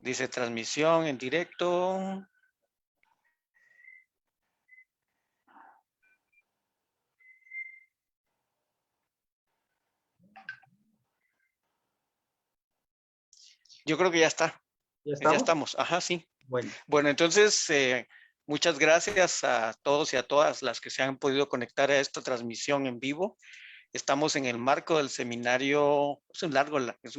Dice transmisión en directo. Yo creo que ya está. ¿Ya Ya estamos? estamos. Ajá, sí. Bueno. Bueno, entonces, muchas gracias a todos y a todas las que se han podido conectar a esta transmisión en vivo. Estamos en el marco del seminario, es un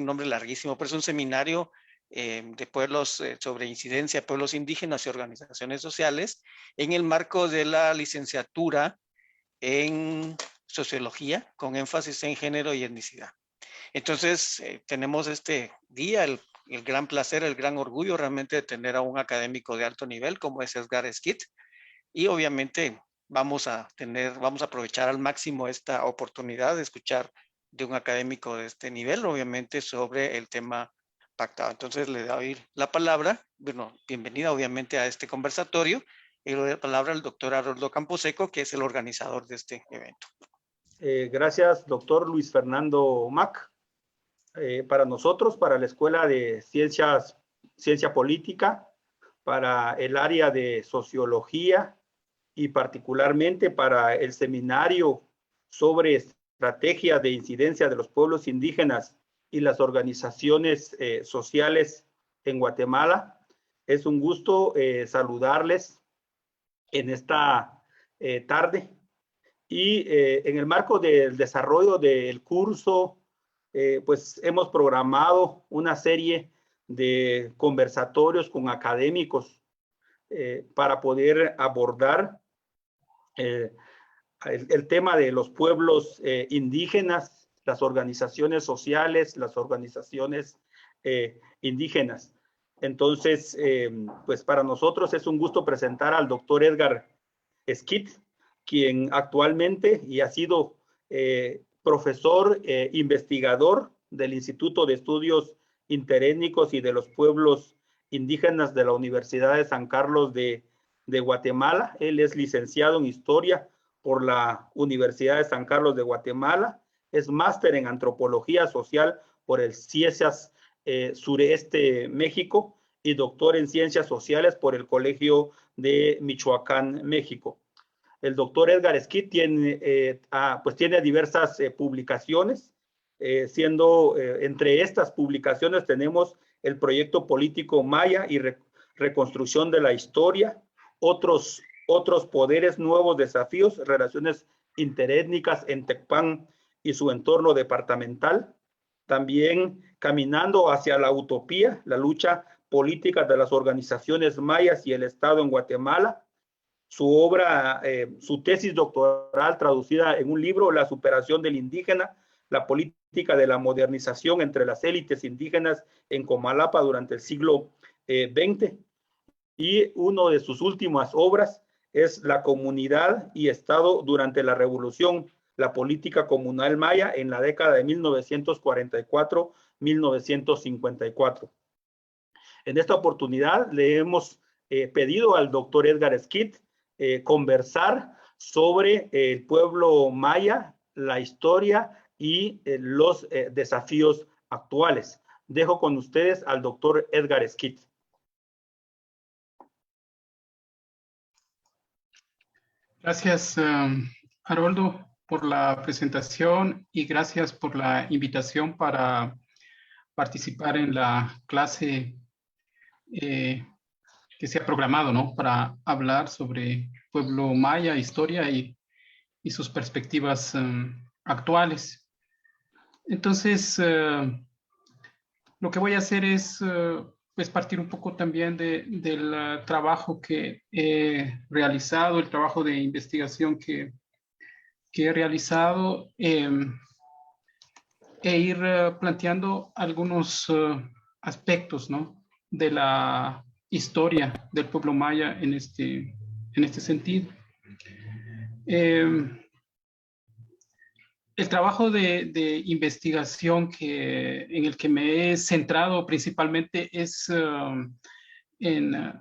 nombre larguísimo, pero es un seminario de pueblos sobre incidencia de pueblos indígenas y organizaciones sociales, en el marco de la licenciatura en sociología, con énfasis en género y etnicidad. Entonces, tenemos este día el gran placer, el gran orgullo realmente de tener a un académico de alto nivel como es Edgar Schitt, y obviamente vamos a aprovechar al máximo esta oportunidad de escuchar de un académico de este nivel, obviamente sobre el tema pactado. Entonces le doy la palabra, bueno, bienvenida obviamente a este conversatorio, y le doy la palabra al doctor Haroldo Camposeco, que es el organizador de este evento. Gracias, doctor Luis Fernando Mac. Para nosotros, para la Escuela de Ciencia Política, para el área de Sociología y particularmente para el seminario sobre estrategia de incidencia de los pueblos indígenas y las organizaciones sociales en Guatemala. Es un gusto saludarles en esta tarde. Y en el marco del desarrollo del curso, pues hemos programado una serie de conversatorios con académicos para poder abordar el tema de los pueblos indígenas, las organizaciones sociales, las organizaciones indígenas. Entonces, pues para nosotros es un gusto presentar al doctor Edgar Schitt, quien actualmente y ha sido profesor investigador del Instituto de Estudios Interétnicos y de los Pueblos Indígenas de la Universidad de San Carlos de Guatemala. Él es licenciado en Historia por la Universidad de San Carlos de Guatemala, es máster en Antropología Social por el CIESAS Sureste México y doctor en Ciencias Sociales por el Colegio de Michoacán, México. El doctor Edgar Schitt tiene diversas publicaciones, siendo entre estas publicaciones tenemos el proyecto político Maya y reconstrucción de la historia, otros poderes, nuevos desafíos, relaciones interétnicas en Tecpan y su entorno departamental, también caminando hacia la utopía, la lucha política de las organizaciones mayas y el Estado en Guatemala, su obra, su tesis doctoral traducida en un libro, La superación del indígena, la política de la modernización entre las élites indígenas en Comalapa durante el siglo XX. Y una de sus últimas obras es La comunidad y Estado durante la Revolución, la política comunal maya en la década de 1944-1954. En esta oportunidad le hemos pedido al doctor Edgar Schitt conversar sobre el pueblo maya, la historia y los desafíos actuales. Dejo con ustedes al doctor Edgar Schitt. Gracias, Haroldo, por la presentación y gracias por la invitación para participar en la clase que se ha programado, ¿no? Para hablar sobre pueblo maya, historia y sus perspectivas actuales. Entonces, lo que voy a hacer es pues partir un poco también del trabajo que he realizado, el trabajo de investigación que he realizado, e ir planteando algunos aspectos, ¿no?, de la historia del pueblo maya en este sentido. El trabajo de investigación en el que me he centrado principalmente es en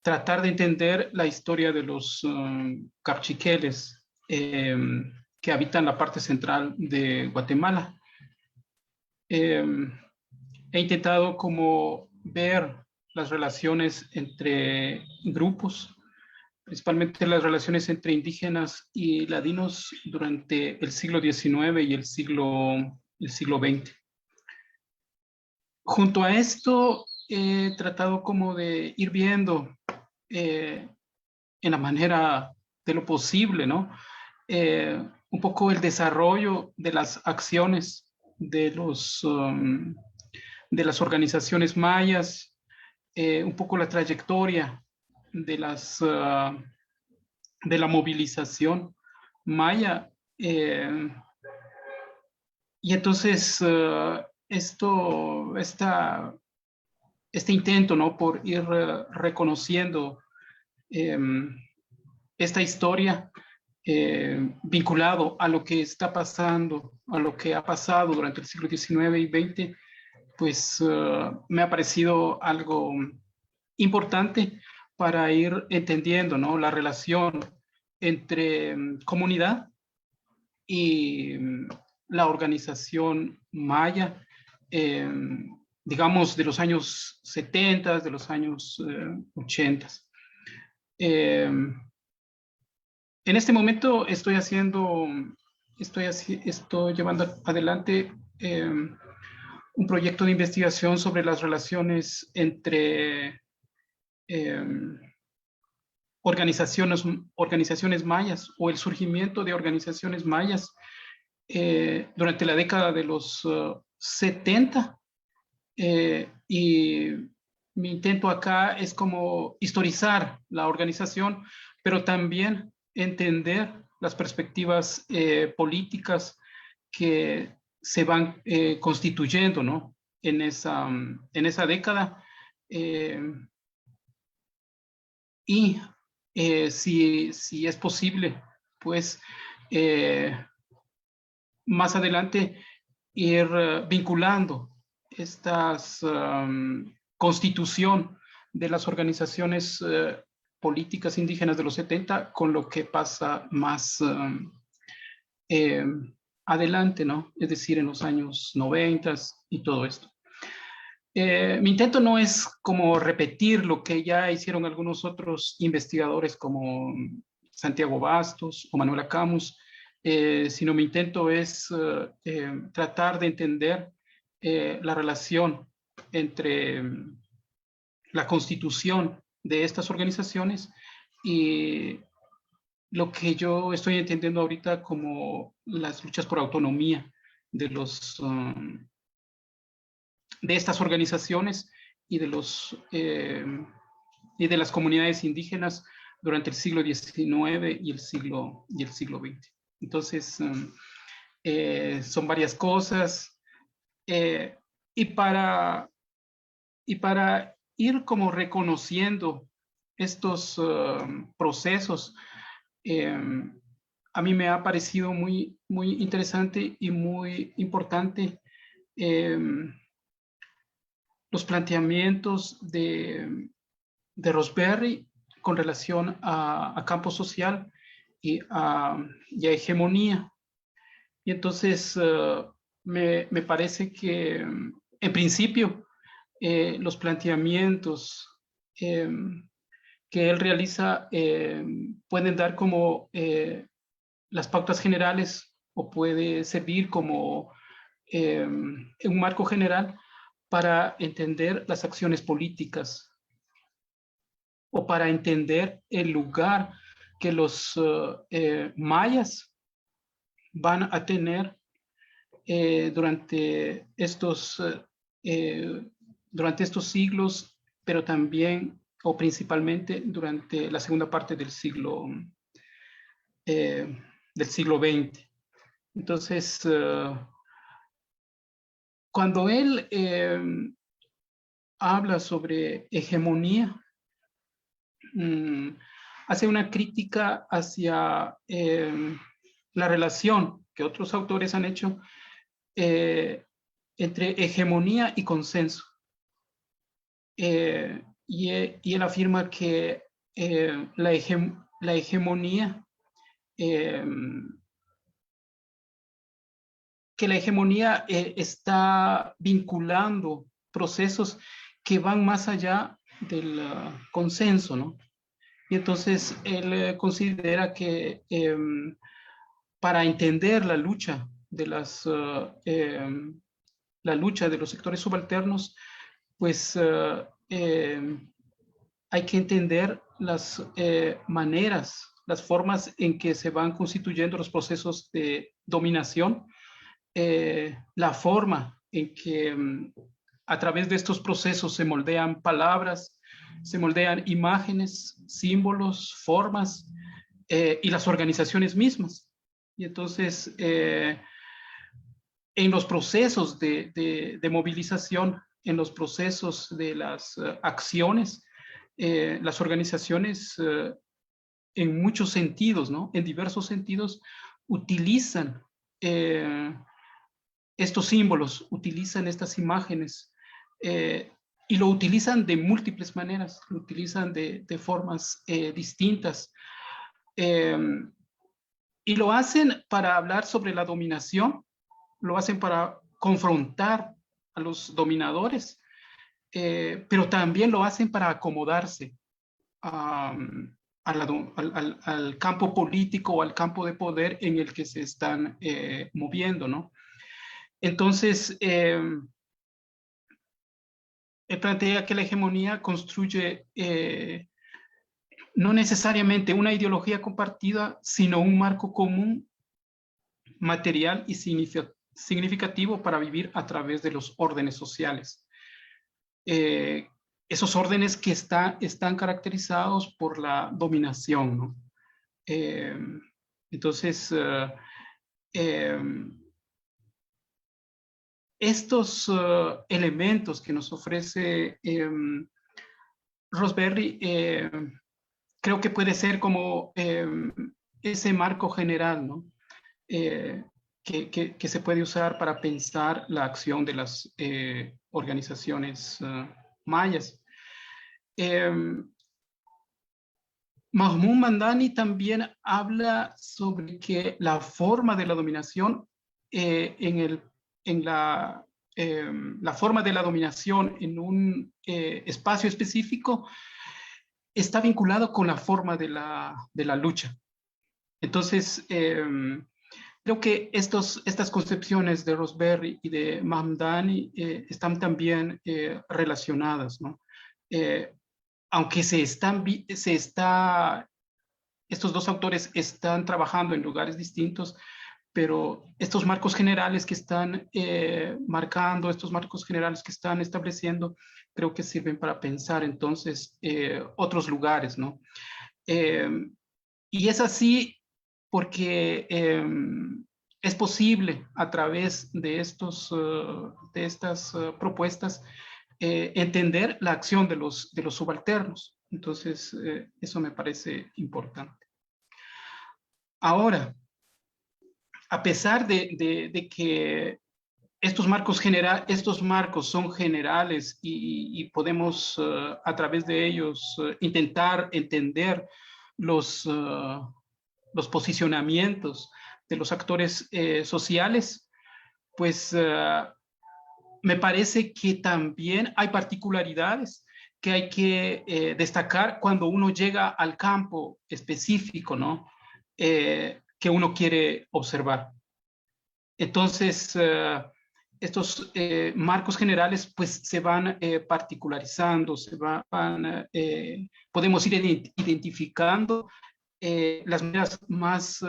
tratar de entender la historia de los cachiqueles que habitan la parte central de Guatemala. He intentado como ver las relaciones entre grupos, principalmente las relaciones entre indígenas y ladinos durante el siglo XIX y el siglo XX. Junto a esto, he tratado como de ir viendo en la manera de lo posible, ¿no? Un poco el desarrollo de las acciones de las organizaciones mayas, un poco la trayectoria de de la movilización maya. Y entonces este intento, ¿no? Por ir reconociendo esta historia vinculado a lo que está pasando, a lo que ha pasado durante el siglo XIX y XX, pues me ha parecido algo importante para ir entendiendo, ¿no? La relación entre comunidad y la organización maya, digamos, de los años 70, de los años 80. En este momento estoy llevando adelante un proyecto de investigación sobre las relaciones entre organizaciones mayas o el surgimiento de organizaciones mayas durante la década de los 70. Y mi intento acá es como historizar la organización, pero también entender las perspectivas políticas que se van constituyendo, ¿no? En esa década. Y si es posible, pues más adelante ir vinculando estas constitución de las organizaciones políticas indígenas de los 70 con lo que pasa más adelante, ¿no? Es decir, en los años 90 y todo esto. Mi intento no es como repetir lo que ya hicieron algunos otros investigadores como Santiago Bastos o Manuela Camus, sino mi intento es tratar de entender la relación entre la constitución de estas organizaciones y lo que yo estoy entendiendo ahorita como las luchas por autonomía de de estas organizaciones y de las comunidades indígenas durante el siglo XIX y el siglo XX. Entonces, son varias cosas. Y para ir como reconociendo estos procesos, a mí me ha parecido muy, muy interesante y muy importante los planteamientos de Rosberry con relación a campo social y a hegemonía. Y entonces me parece que en principio los planteamientos que él realiza pueden dar como las pautas generales o puede servir como un marco general para entender las acciones políticas o para entender el lugar que los mayas van a tener durante estos siglos, pero también o principalmente durante la segunda parte del siglo XX. Entonces, cuando él habla sobre hegemonía, hace una crítica hacia la relación que otros autores han hecho entre hegemonía y consenso. Y él afirma que la hegemonía está vinculando procesos que van más allá del consenso, ¿no? Y entonces él considera que para entender la lucha de la lucha de los sectores subalternos, pues hay que entender las maneras, las formas en que se van constituyendo los procesos de dominación, la forma en que a través de estos procesos se moldean palabras, se moldean imágenes, símbolos, formas y las organizaciones mismas. Y entonces, en los procesos de movilización, en los procesos de las acciones, las organizaciones en muchos sentidos, ¿no? En diversos sentidos, utilizan estos símbolos, utilizan estas imágenes y lo utilizan de múltiples maneras, lo utilizan de formas distintas. Y lo hacen para hablar sobre la dominación, lo hacen para confrontar a los dominadores, pero también lo hacen para acomodarse al campo político o al campo de poder en el que se están moviendo, ¿no? Entonces, él plantea que la hegemonía construye no necesariamente una ideología compartida, sino un marco común, material y significativo para vivir a través de los órdenes sociales. Esos órdenes que están caracterizados por la dominación, ¿no? Entonces, estos elementos que nos ofrece Rosberry, creo que puede ser como ese marco general, ¿no? Que se puede usar para pensar la acción de las organizaciones mayas. Mahmoud Mamdani también habla sobre que la forma de la dominación la forma de la dominación en un espacio específico está vinculado con la forma de la lucha. Entonces, creo que estas concepciones de Rosberry y de Mamdani están también relacionadas, ¿no? Aunque estos dos autores están trabajando en lugares distintos, pero estos marcos generales que están marcando, estos marcos generales que están estableciendo, creo que sirven para pensar entonces otros lugares, ¿no? Y es así porque es posible a través de estas propuestas entender la acción de los subalternos. Entonces, eso me parece importante. Ahora, a pesar de que estos marcos son generales y podemos a través de ellos intentar entender los posicionamientos de los actores sociales, pues me parece que también hay particularidades que hay que destacar cuando uno llega al campo específico, ¿no? Que uno quiere observar. Entonces, estos marcos generales pues se van particularizando, podemos ir identificando las maneras más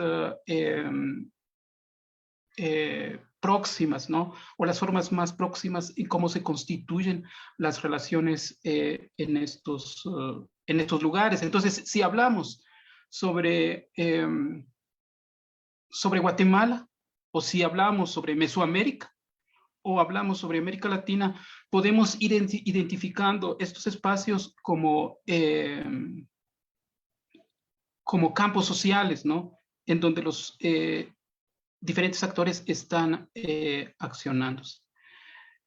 próximas, ¿no? O las formas más próximas y cómo se constituyen las relaciones en estos lugares. Entonces, si hablamos sobre Guatemala, o si hablamos sobre Mesoamérica, o hablamos sobre América Latina, podemos ir identificando estos espacios como campos sociales, ¿no? En donde los diferentes actores están accionándose.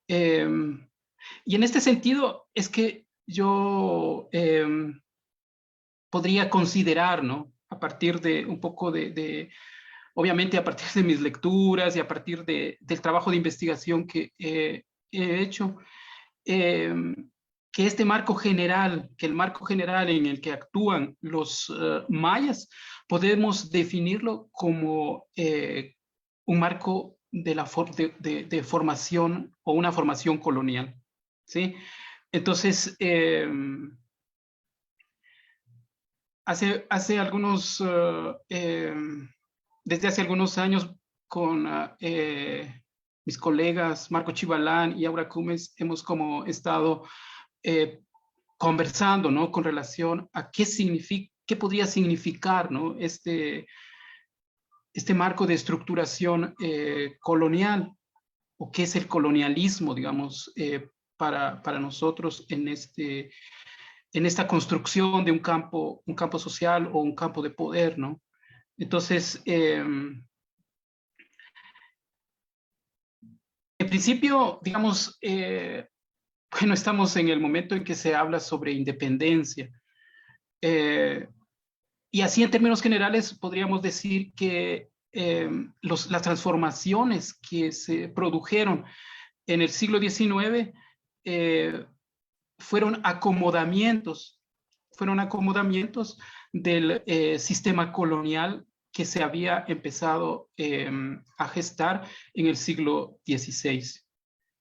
Y en este sentido es que yo podría considerar, ¿no? A partir de un poco obviamente a partir de mis lecturas y a partir del trabajo de investigación que he hecho, que este marco general, que el marco general en el que actúan los mayas, podemos definirlo como un marco de formación o una formación colonial, ¿sí? Entonces, hace algunos, desde hace algunos años con mis colegas Marco Chivalán y Aura Cumes hemos como estado conversando, ¿no? Con relación a qué podría significar, ¿no? Este marco de estructuración colonial, o qué es el colonialismo, digamos, para nosotros en esta construcción de un campo social o un campo de poder, ¿no? Entonces, en principio, digamos, bueno, estamos en el momento en que se habla sobre independencia. Y así en términos generales podríamos decir que las transformaciones que se produjeron en el siglo XIX fueron acomodamientos del sistema colonial que se había empezado a gestar en el siglo XVI.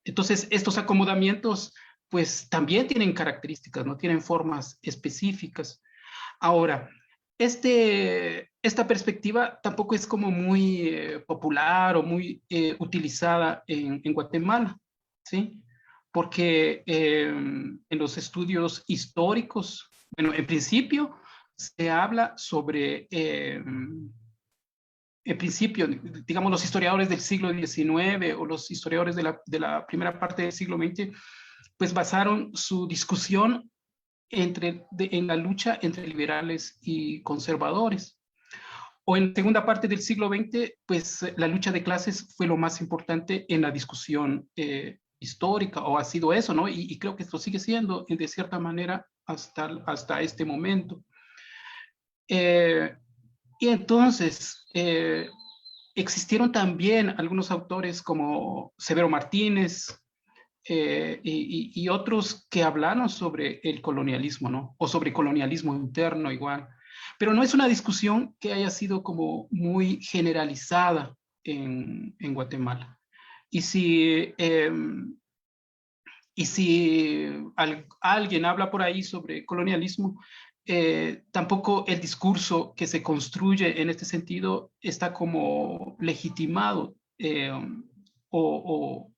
Entonces, estos acomodamientos pues también tienen características, no tienen formas específicas. Ahora, esta perspectiva tampoco es como muy popular o muy utilizada en Guatemala, ¿sí? Porque en los estudios históricos, bueno, en principio se habla sobre, en principio, digamos, los historiadores del siglo XIX o los historiadores de la primera parte del siglo XX, pues basaron su discusión en la lucha entre liberales y conservadores. O en la segunda parte del siglo XX, pues la lucha de clases fue lo más importante en la discusión histórica, o ha sido eso, ¿no? Y creo que esto sigue siendo, de cierta manera, hasta este momento. Y entonces, existieron también algunos autores como Severo Martínez, y otros que hablaron sobre el colonialismo, ¿no? O sobre colonialismo interno igual. Pero no es una discusión que haya sido como muy generalizada en Guatemala. Y si alguien habla por ahí sobre colonialismo, tampoco el discurso que se construye en este sentido está como legitimado o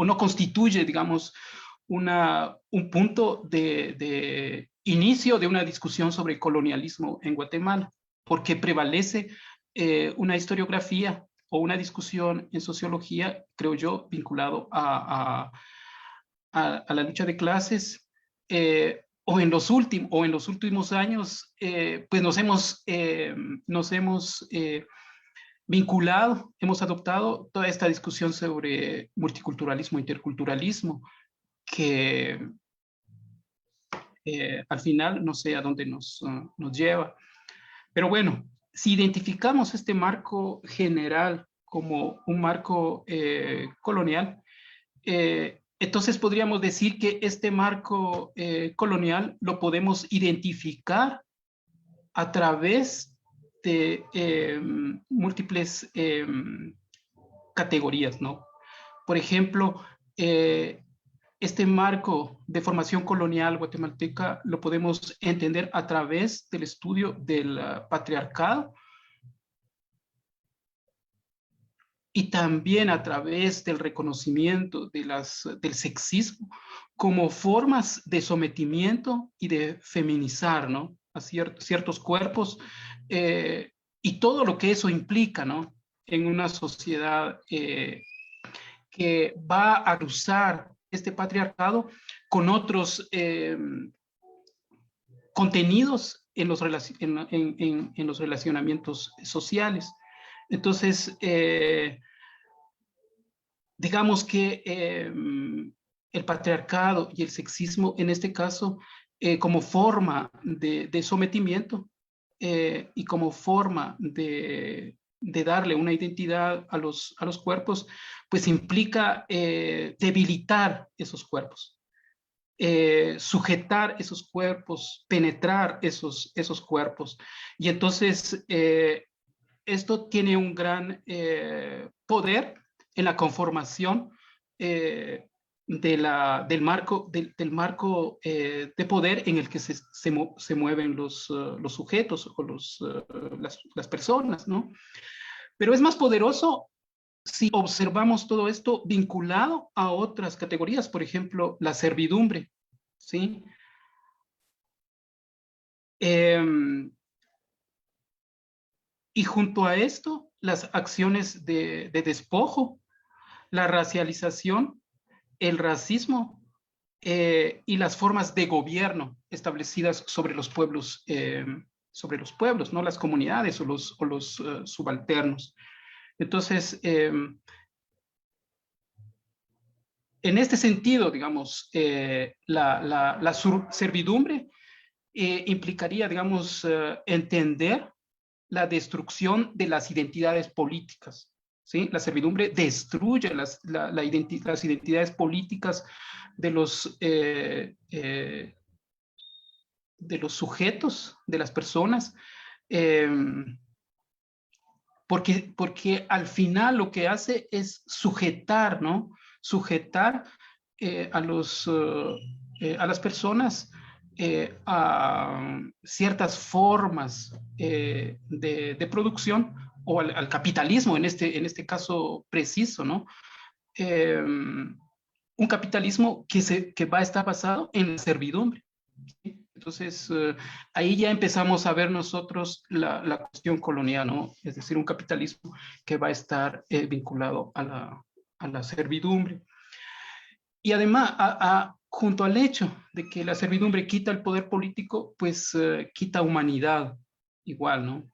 no constituye, digamos, un punto de inicio de una discusión sobre colonialismo en Guatemala, porque prevalece una historiografía o una discusión en sociología, creo yo, vinculado a la lucha de clases, o en los últimos años, pues nos hemos vinculado, hemos adoptado toda esta discusión sobre multiculturalismo, interculturalismo, que al final no sé a dónde nos lleva. Pero bueno, si identificamos este marco general como un marco colonial, entonces podríamos decir que este marco colonial lo podemos identificar a través de múltiples categorías, ¿no? Por ejemplo, este marco de formación colonial guatemalteca lo podemos entender a través del estudio del patriarcado, y también a través del reconocimiento del sexismo como formas de sometimiento y de feminizar, ¿no? A ciertos cuerpos, y todo lo que eso implica, ¿no? En una sociedad que va a cruzar este patriarcado con otros contenidos en los relacionamientos sociales. Entonces, digamos que el patriarcado y el sexismo, en este caso, como forma de sometimiento y como forma de darle una identidad a los cuerpos, pues implica debilitar esos cuerpos. sujetar esos cuerpos, penetrar esos cuerpos. Y entonces esto tiene un gran poder en la conformación del marco, del marco de poder en el que se mueven los sujetos o las personas, ¿no? Pero es más poderoso si observamos todo esto vinculado a otras categorías, por ejemplo, la servidumbre, ¿sí? Y junto a esto, las acciones de despojo, la racialización, el racismo y las formas de gobierno establecidas sobre los pueblos, ¿no? Las comunidades o los subalternos. Entonces, en este sentido, digamos, la servidumbre implicaría, digamos, entender la destrucción de las identidades políticas, ¿sí? La servidumbre destruye las identidades políticas de los sujetos, de las personas, porque al final lo que hace es sujetar, ¿no? Sujetar a las personas a ciertas formas de producción o al capitalismo en este caso preciso, ¿no? Un capitalismo que va a estar basado en la servidumbre. ¿Sí? Entonces, ahí ya empezamos a ver nosotros la cuestión colonial, ¿no? Es decir, un capitalismo que va a estar vinculado a la servidumbre. Y además, junto al hecho de que la servidumbre quita el poder político, pues quita humanidad igual, ¿no?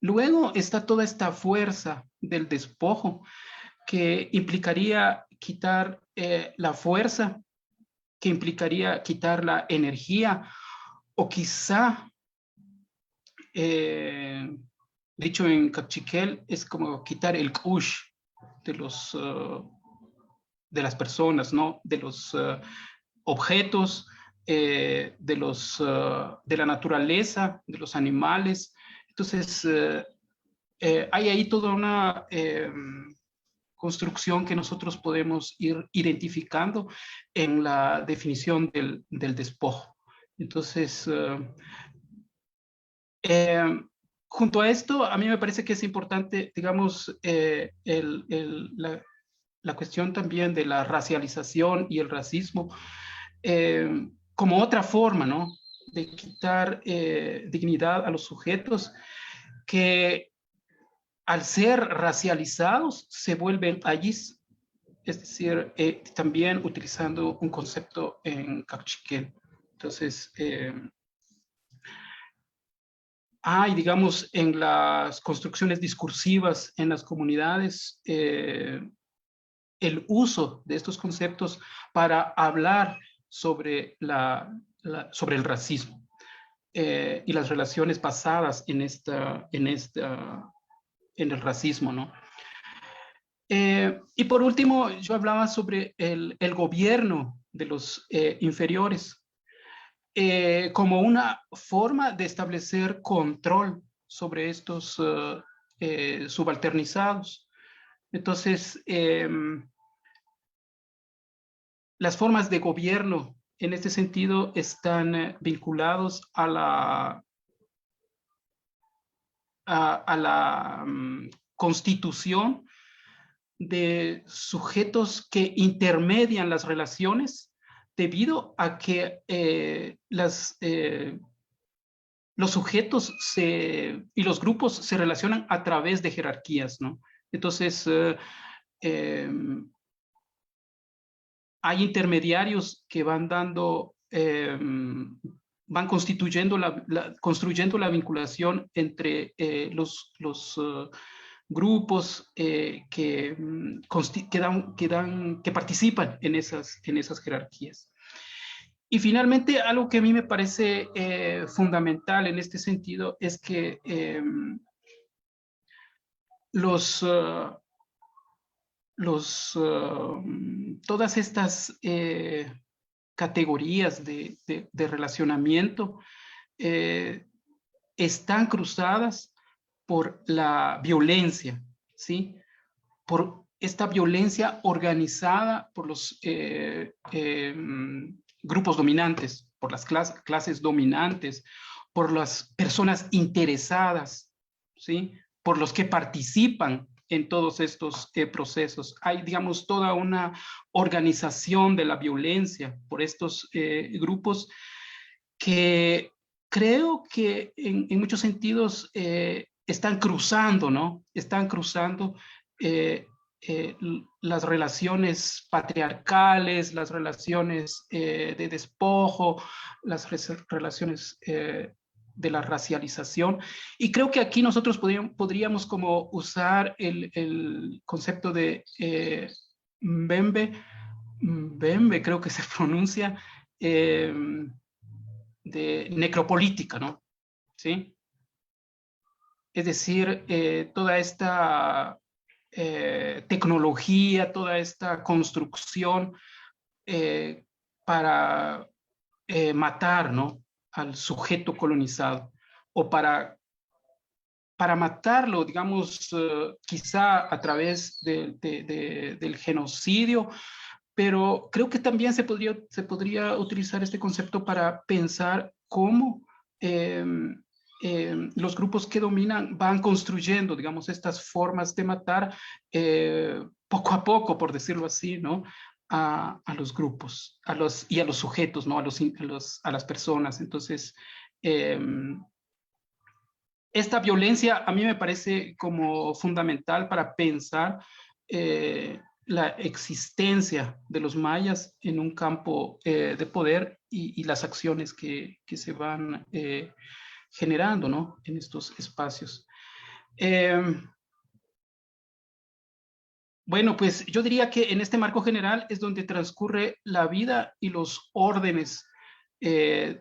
Luego está toda esta fuerza del despojo que implicaría quitar la fuerza, que implicaría quitar la energía, o quizá, dicho en cachiquel, es como quitar el kush de las personas, ¿no? De los objetos, de la naturaleza, de los animales. Entonces, hay ahí toda una construcción que nosotros podemos ir identificando en la definición del despojo. Entonces, junto a esto, a mí me parece que es importante, digamos, la cuestión también de la racialización y el racismo como otra forma, ¿no? De quitar dignidad a los sujetos que al ser racializados se vuelven ayis, es decir, también utilizando un concepto en cachiquel. Entonces, hay, digamos, en las construcciones discursivas en las comunidades, el uso de estos conceptos para hablar sobre sobre el racismo y las relaciones basadas en el racismo, ¿no? Y por último, yo hablaba sobre el gobierno de los inferiores como una forma de establecer control sobre estos subalternizados. Entonces, las formas de gobierno en este sentido están vinculados a la constitución de sujetos que intermedian las relaciones debido a que los sujetos y los grupos se relacionan a través de jerarquías, ¿no? Entonces, hay intermediarios que van dando, van construyendo la vinculación entre los grupos que participan en esas jerarquías. Y finalmente, algo que a mí me parece fundamental en este sentido es que todas estas categorías de relacionamiento están cruzadas por la violencia, ¿sí? Por esta violencia organizada por los grupos dominantes, por las clases dominantes, por las personas interesadas, ¿sí? Por los que participan en todos estos procesos. Hay, digamos, toda una organización de la violencia por estos grupos que creo que en muchos sentidos están cruzando, ¿no? Están cruzando eh, las relaciones patriarcales, las relaciones de despojo, las relaciones de la racialización. Y creo que aquí nosotros podríamos como usar el concepto de Mbembe, creo que se pronuncia, de necropolítica, ¿no? ¿Sí? Es decir, toda esta tecnología, toda esta construcción para matar, ¿no? Al sujeto colonizado o para matarlo, digamos, quizá a través del genocidio, pero creo que también se podría utilizar este concepto para pensar cómo los grupos que dominan van construyendo, digamos, estas formas de matar poco a poco, por decirlo así, ¿no? A los grupos y a los sujetos, ¿no? A las personas. Entonces, esta violencia a mí me parece como fundamental para pensar la existencia de los mayas en un campo de poder y las acciones que se van generando, ¿no? En estos espacios. Bueno, pues yo diría que en este marco general es donde transcurre la vida y los órdenes que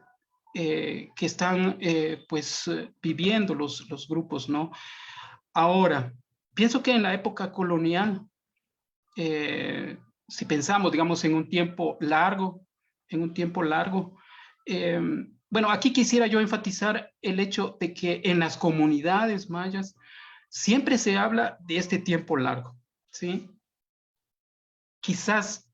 están pues viviendo los grupos, ¿no? Ahora, pienso que en la época colonial, si pensamos, digamos, en un tiempo largo, bueno, aquí quisiera yo enfatizar el hecho de que en las comunidades mayas siempre se habla de este tiempo largo, ¿sí? Quizás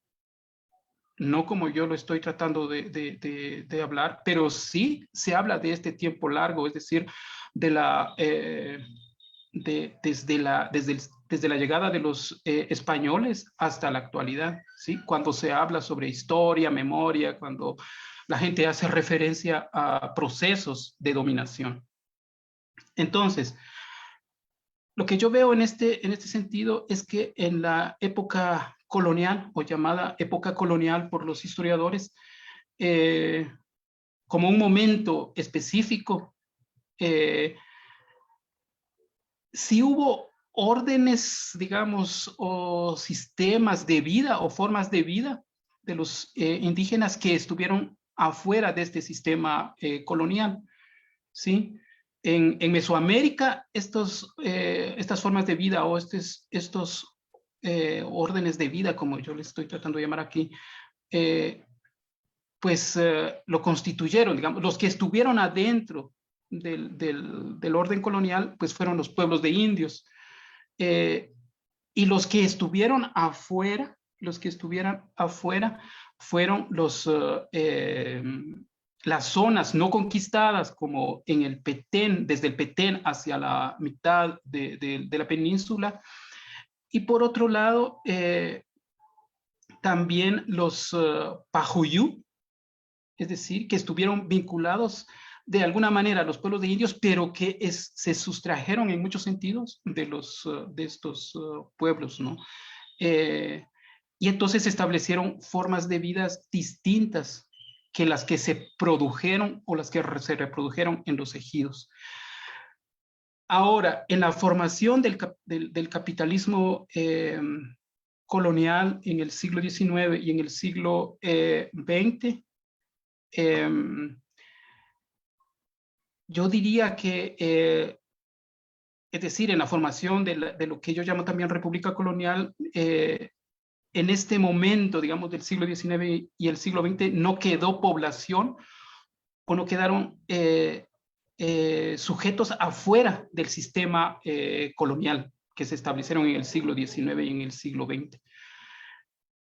no como yo lo estoy tratando de hablar, pero sí se habla de este tiempo largo, es decir, desde la llegada de los españoles hasta la actualidad, ¿sí? Cuando se habla sobre historia, memoria, cuando la gente hace referencia a procesos de dominación. Entonces, lo que yo veo en este sentido es que en la época colonial, o llamada época colonial por los historiadores, como un momento específico, sí hubo órdenes, digamos, o sistemas de vida o formas de vida de los indígenas que estuvieron afuera de este sistema colonial, ¿sí? En Mesoamérica, estas formas de vida o estos órdenes de vida, como yo les estoy tratando de llamar aquí, pues lo constituyeron, digamos, los que estuvieron adentro del orden colonial, pues fueron los pueblos de indios. Y los que estuvieron afuera, fueron las zonas no conquistadas, como en el Petén, desde el Petén hacia la mitad de la península. Y por otro lado, también los Pajuyú, es decir, que estuvieron vinculados de alguna manera a los pueblos de indios, pero que se sustrajeron en muchos sentidos de estos pueblos, ¿no? Y entonces se establecieron formas de vidas distintas que las que se produjeron o las que se reprodujeron en los ejidos. Ahora, en la formación del capitalismo colonial en el siglo XIX y en el siglo XX, yo diría que es decir, en la formación de lo que yo llamo también República Colonial, en este momento, digamos, del siglo XIX y el siglo XX, no quedó población o no quedaron sujetos afuera del sistema colonial que se establecieron en el siglo XIX y en el siglo XX.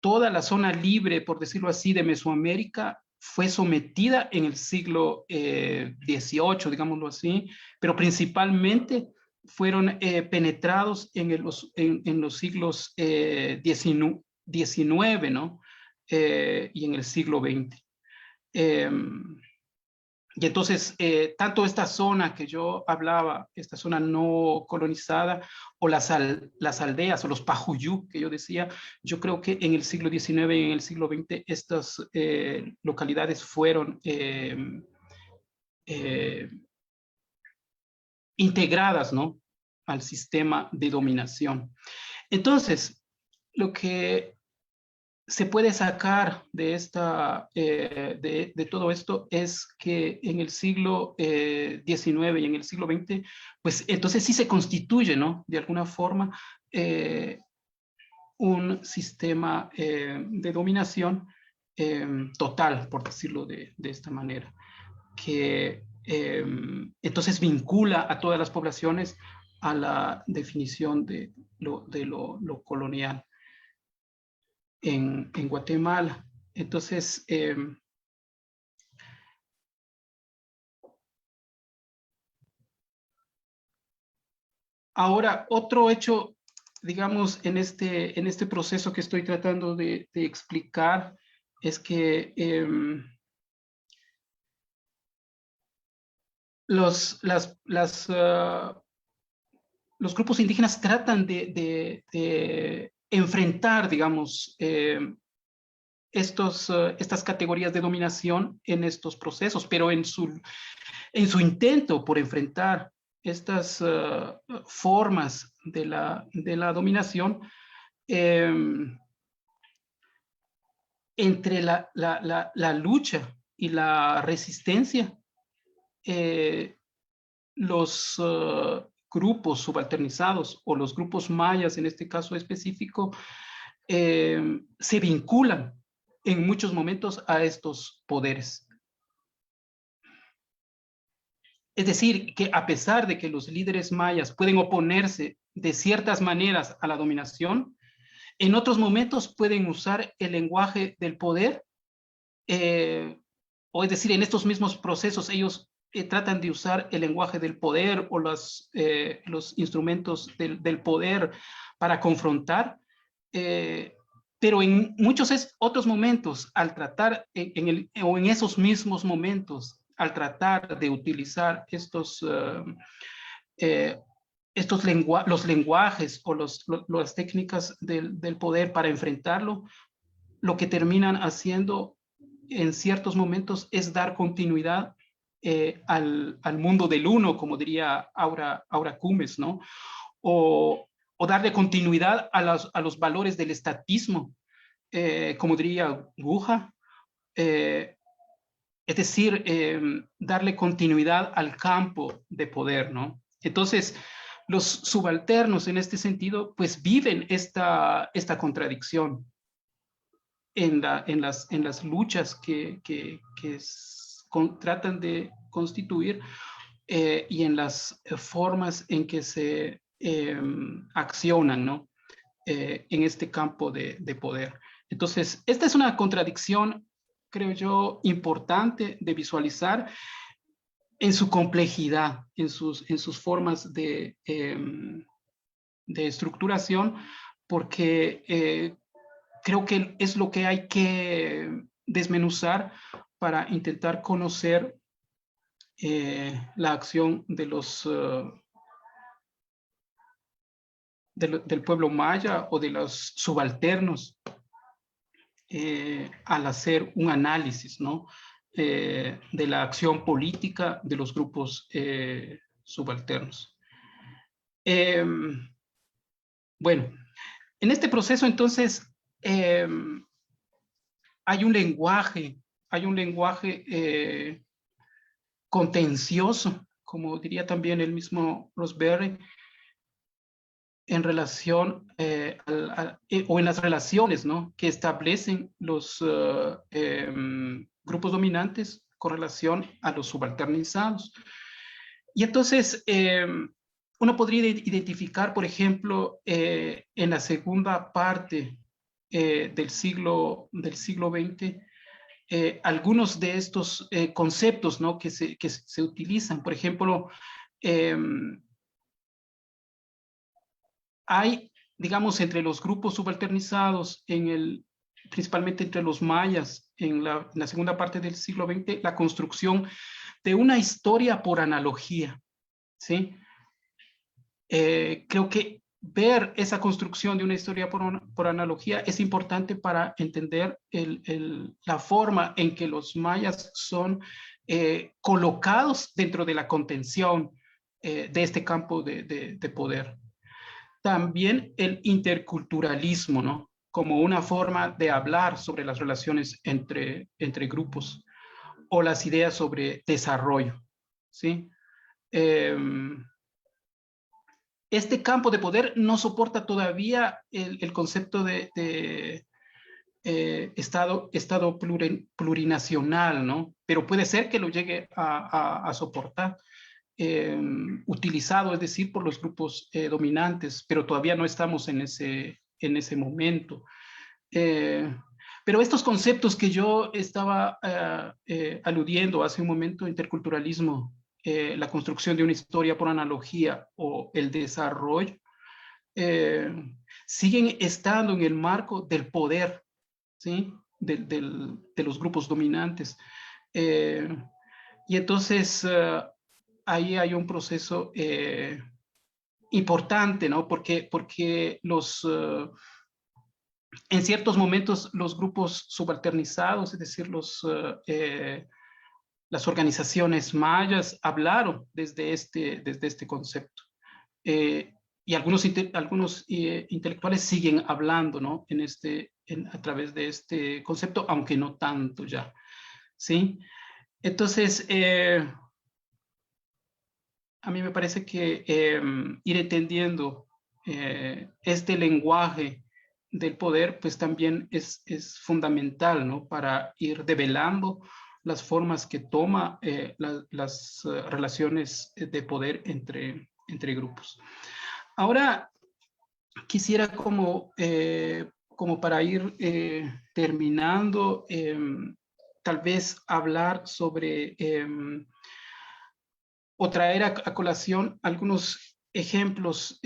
Toda la zona libre, por decirlo así, de Mesoamérica fue sometida en el siglo XVIII, digámoslo así, pero principalmente fueron penetrados en los siglos XIX, ¿no? Y en el siglo XX. Y entonces, tanto esta zona que yo hablaba, esta zona no colonizada, o las aldeas, o los pajuyú, que yo decía, yo creo que en el siglo XIX y en el siglo XX estas localidades fueron integradas, ¿no?, al sistema de dominación. Entonces, lo que se puede sacar de, de todo esto es que en el siglo XIX y en el siglo XX, pues entonces sí se constituye, ¿no?, de alguna forma, un sistema de dominación total, por decirlo de esta manera, que entonces vincula a todas las poblaciones a la definición de lo colonial en Guatemala. Entonces, ahora, otro hecho, digamos, en este proceso que estoy tratando de explicar, es que los grupos indígenas tratan de enfrentar, digamos, estas categorías de dominación en estos procesos, pero en su intento por enfrentar estas formas de la dominación, entre la lucha y la resistencia, los grupos subalternizados o los grupos mayas, en este caso específico, se vinculan en muchos momentos a estos poderes. Es decir, que a pesar de que los líderes mayas pueden oponerse de ciertas maneras a la dominación, en otros momentos pueden usar el lenguaje del poder, o es decir, en estos mismos procesos ellos tratan de usar el lenguaje del poder o los instrumentos del poder para confrontar, pero en muchos otros momentos, al tratar, o en esos mismos momentos, al tratar de utilizar los lenguajes o las técnicas del poder para enfrentarlo, lo que terminan haciendo en ciertos momentos es dar continuidad al mundo del uno, como diría Aura Cumes, ¿no? O darle continuidad a los valores del estatismo, como diría Guja, es decir, darle continuidad al campo de poder, ¿no? Entonces, los subalternos en este sentido, pues viven esta contradicción en las luchas que tratan de constituir y en las formas en que se accionan, ¿no? En este campo de poder. Entonces, esta es una contradicción, creo yo, importante de visualizar en su complejidad, en sus formas de estructuración, porque creo que es lo que hay que desmenuzar para intentar conocer la acción de del pueblo maya o de los subalternos al hacer un análisis, ¿no? De la acción política de los grupos subalternos. Bueno, en este proceso entonces hay un lenguaje contencioso, como diría también el mismo Rosberry, en relación o en las relaciones, ¿no?, que establecen los grupos dominantes con relación a los subalternizados. Y entonces, uno podría identificar, por ejemplo, en la segunda parte del siglo XX, algunos de estos conceptos, ¿no?, que se utilizan. Por ejemplo, hay, digamos, entre los grupos subalternizados, principalmente entre los mayas, en la segunda parte del siglo XX, la construcción de una historia por analogía, ¿sí? Creo que ver esa construcción de una historia por analogía es importante para entender la forma en que los mayas son colocados dentro de la contención de este campo de poder. También el interculturalismo, ¿no?, como una forma de hablar sobre las relaciones entre grupos, o las ideas sobre desarrollo, ¿sí? Este campo de poder no soporta todavía el concepto de Estado plurinacional, ¿no? Pero puede ser que lo llegue a soportar, utilizado, es decir, por los grupos dominantes, pero todavía no estamos en ese momento. Pero estos conceptos que yo estaba aludiendo hace un momento, interculturalismo, la construcción de una historia por analogía o el desarrollo, siguen estando en el marco del poder, ¿sí?, de los grupos dominantes. Y entonces ahí hay un proceso importante, ¿no? Porque en ciertos momentos los grupos subalternizados, es decir, las organizaciones mayas, hablaron desde este concepto. Y algunos intelectuales siguen hablando, ¿no?, a través de este concepto, aunque no tanto ya, ¿sí? Entonces, a mí me parece que ir entendiendo este lenguaje del poder, pues también es fundamental, ¿no?, para ir develando las formas que toma las relaciones de poder entre grupos. Ahora, quisiera como para ir terminando, tal vez hablar sobre o traer a colación algunos ejemplos,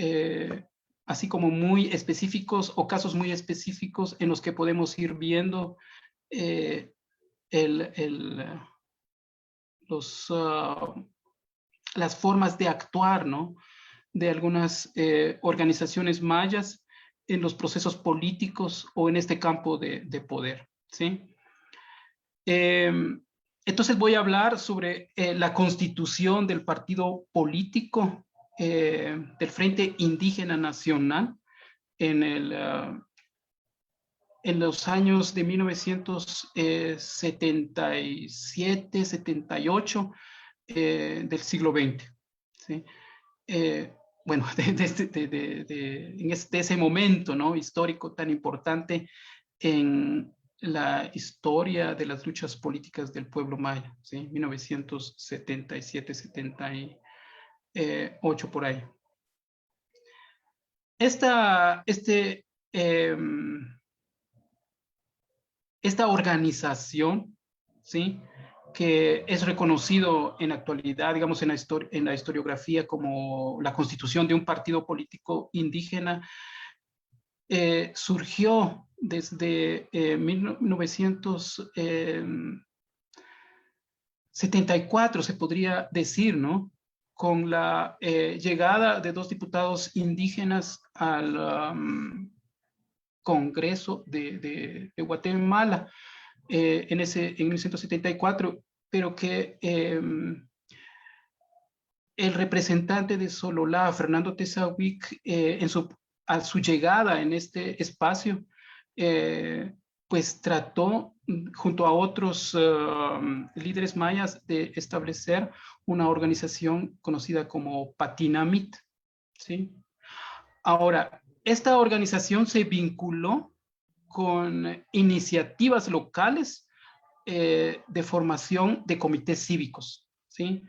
así como muy específicos o casos muy específicos en los que podemos ir viendo las formas de actuar, ¿no?, de algunas organizaciones mayas en los procesos políticos o en este campo de poder, ¿sí? Entonces voy a hablar sobre la constitución del partido político del Frente Indígena Nacional en los años de 1977, 78 del siglo XX, ¿sí? Bueno, en ese momento, ¿no?, histórico tan importante en la historia de las luchas políticas del pueblo maya, ¿sí? 1977, 78, por ahí. Esta organización, ¿sí?, que es reconocido en la actualidad, digamos, en la historiografía como la constitución de un partido político indígena, surgió desde 1974, se podría decir, ¿no?, con la llegada de 2 diputados indígenas al Congreso de Guatemala en 1974, pero que el representante de Sololá, Fernando Tesahuic, a su llegada en este espacio, pues trató, junto a otros líderes mayas, de establecer una organización conocida como Patinamit, ¿sí? Ahora, esta organización se vinculó con iniciativas locales de formación de comités cívicos, ¿sí?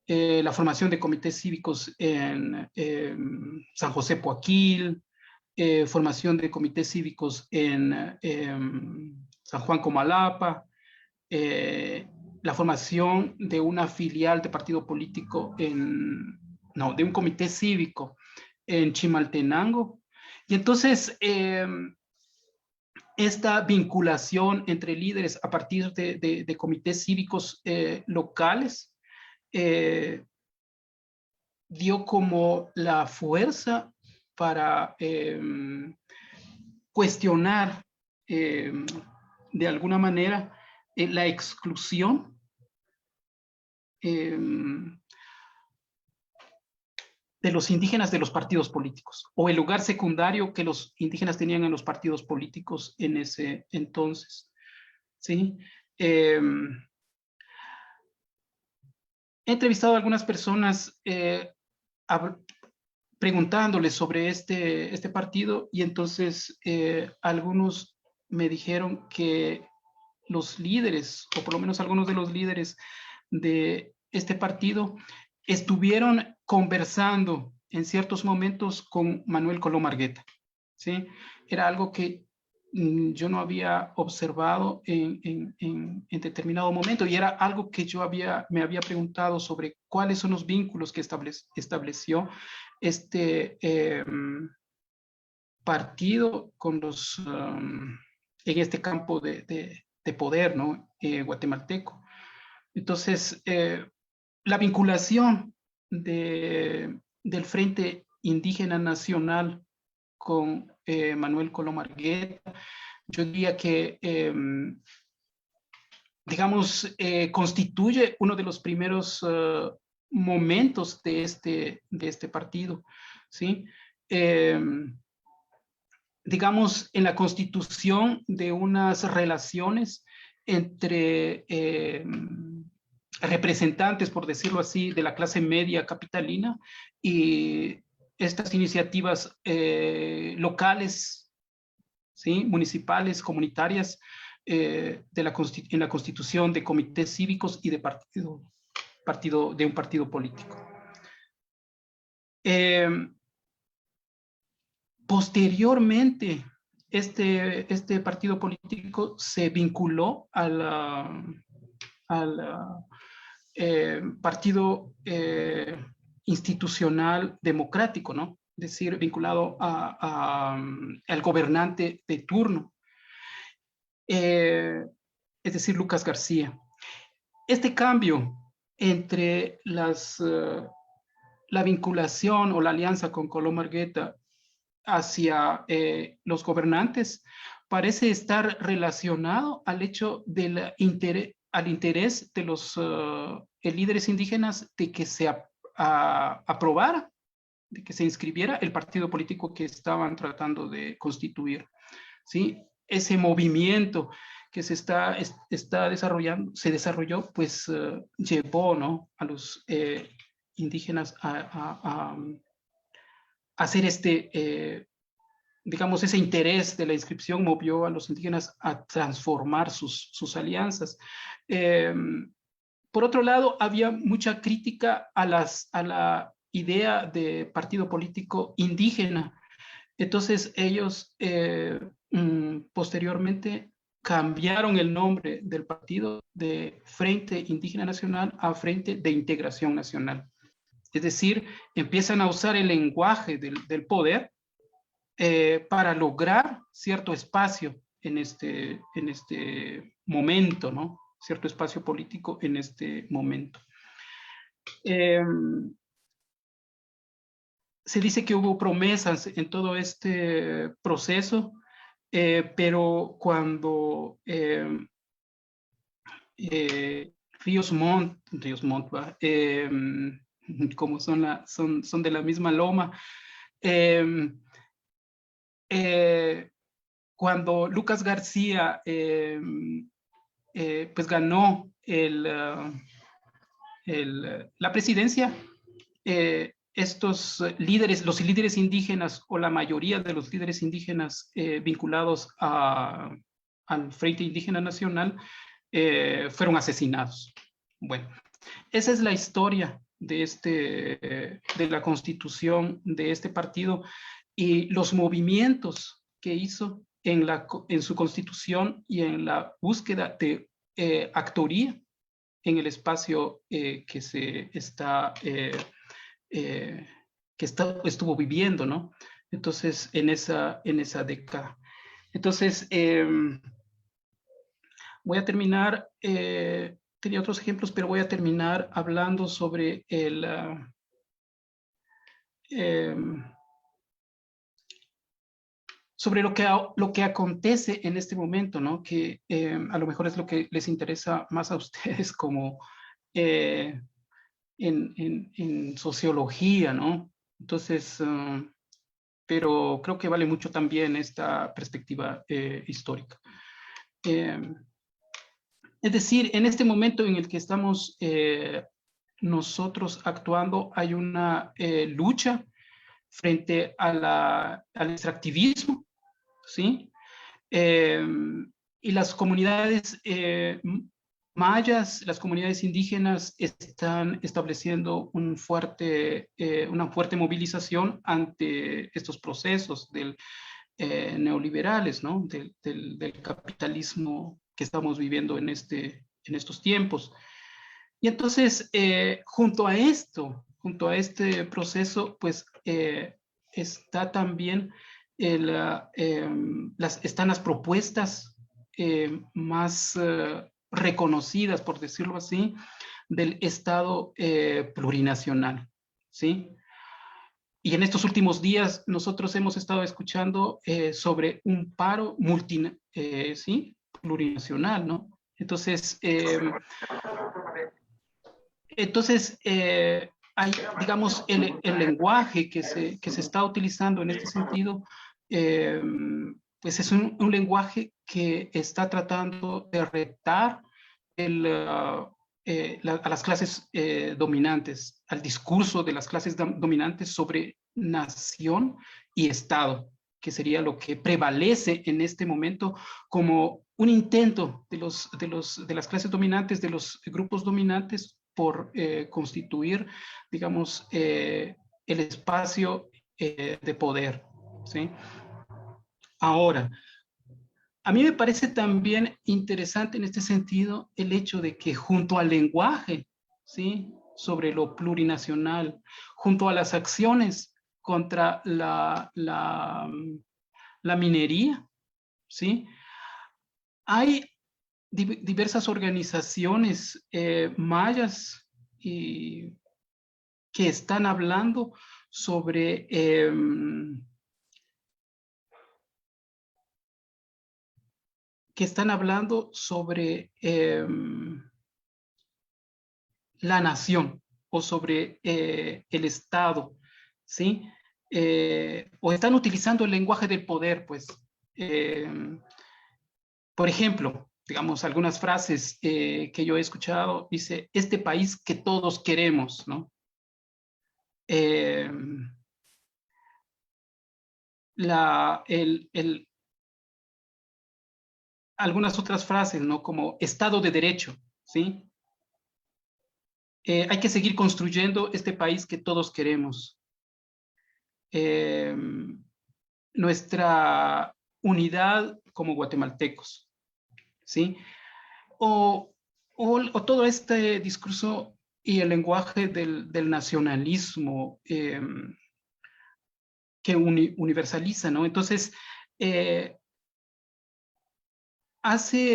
La formación de comités cívicos en San José Poaquil, formación de comités cívicos en San Juan Comalapa, la formación de una filial de partido político de un comité cívico en Chimaltenango. Y entonces, esta vinculación entre líderes a partir de comités cívicos locales dio como la fuerza para cuestionar de alguna manera la exclusión de los indígenas de los partidos políticos, o el lugar secundario que los indígenas tenían en los partidos políticos en ese entonces, ¿sí? He entrevistado a algunas personas preguntándoles sobre este partido, y entonces algunos me dijeron que los líderes, o por lo menos algunos de los líderes de este partido, estuvieron conversando en ciertos momentos con Manuel Colom Argueta, ¿sí? Era algo que yo no había observado en determinado momento, y era algo que yo me había preguntado sobre cuáles son los vínculos que estableció este partido con los, en este campo de poder, ¿no? Guatemalteco. Entonces, la vinculación del Frente Indígena Nacional con Manuel Colom Argueta, yo diría que, digamos, constituye uno de los primeros momentos de este partido, ¿sí? Digamos, en la constitución de unas relaciones entre representantes, por decirlo así, de la clase media capitalina y estas iniciativas locales, ¿sí? Municipales, comunitarias, en la constitución de comités cívicos y de un partido político. Posteriormente, este partido político se vinculó al partido institucional democrático, ¿no? Es decir, vinculado al gobernante de turno, es decir, Lucas García. Este cambio entre la vinculación o la alianza con Colom Argueta hacia los gobernantes parece estar relacionado al hecho del al interés de los líderes indígenas de que se aprobara, de que se inscribiera el partido político que estaban tratando de constituir, ¿sí? Ese movimiento que se está desarrollando, se desarrolló, pues llevó, ¿no?, a los indígenas a hacer digamos, ese interés de la inscripción movió a los indígenas a transformar sus alianzas. Por otro lado, había mucha crítica a la idea de partido político indígena. Entonces, ellos posteriormente cambiaron el nombre del partido de Frente Indígena Nacional a Frente de Integración Nacional. Es decir, empiezan a usar el lenguaje del poder para lograr cierto espacio en este momento, ¿no? Cierto espacio político en este momento. Se dice que hubo promesas en todo este proceso, pero cuando Ríos Montt, como son de la misma loma, cuando Lucas García pues ganó la presidencia, estos líderes, los líderes indígenas o la mayoría de los líderes indígenas vinculados al Frente Indígena Nacional fueron asesinados. Bueno, esa es la historia de la constitución de este partido y los movimientos que hizo en su constitución y en la búsqueda de actoría en el espacio que estuvo viviendo, ¿no? Entonces, en esa década. Entonces, voy a terminar, tenía otros ejemplos, pero voy a terminar hablando sobre sobre lo que acontece en este momento, ¿no? Que a lo mejor es lo que les interesa más a ustedes como en sociología, ¿no? Entonces, pero creo que vale mucho también esta perspectiva histórica. Es decir, en este momento en el que estamos nosotros actuando, hay una lucha frente al extractivismo, ¿sí? Y las comunidades mayas, las comunidades indígenas están estableciendo una fuerte movilización ante estos procesos neoliberales, ¿no? Del capitalismo que estamos viviendo en estos tiempos. Y entonces, junto a este proceso, pues está también están las propuestas más reconocidas, por decirlo así, del Estado plurinacional, ¿sí? Y en estos últimos días nosotros hemos estado escuchando sobre un paro ¿sí? Plurinacional, ¿no? Entonces, hay, digamos, el lenguaje que se está utilizando en este sentido, pues es un lenguaje que está tratando de retar a las clases dominantes, al discurso de las clases dominantes sobre nación y Estado, que sería lo que prevalece en este momento como un intento de las clases dominantes, de los grupos dominantes, por constituir, digamos, el espacio de poder, ¿sí? Ahora, a mí me parece también interesante en este sentido el hecho de que junto al lenguaje, ¿sí? Sobre lo plurinacional, junto a las acciones contra la minería, ¿sí? Hay diversas organizaciones mayas que están hablando sobre la nación o sobre el Estado, ¿sí? O están utilizando el lenguaje del poder, pues. Por ejemplo, digamos, algunas frases que yo he escuchado, dice, este país que todos queremos, ¿no? Algunas otras frases, ¿no? Como Estado de Derecho, ¿sí? Hay que seguir construyendo este país que todos queremos. Nuestra unidad como guatemaltecos, ¿sí? O todo este discurso y el lenguaje del nacionalismo que universaliza, ¿no? Entonces,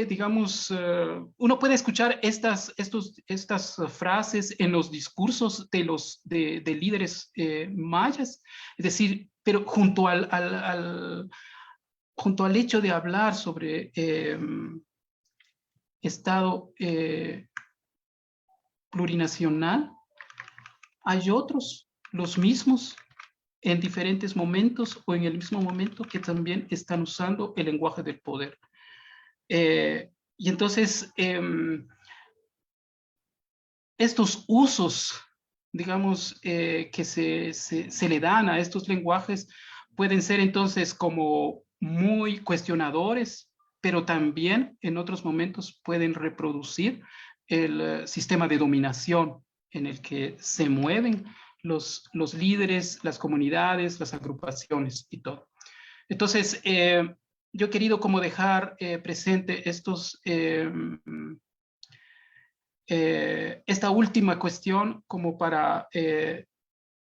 digamos, uno puede escuchar estas frases en los discursos de líderes mayas, es decir, pero junto al hecho de hablar sobre Estado plurinacional, hay otros, los mismos, en diferentes momentos o en el mismo momento, que también están usando el lenguaje del poder. Y entonces, estos usos digamos, que se le dan a estos lenguajes pueden ser entonces como muy cuestionadores, pero también en otros momentos pueden reproducir el sistema de dominación en el que se mueven los líderes, las comunidades, las agrupaciones y todo. Entonces, yo he querido como dejar presente esta última cuestión como para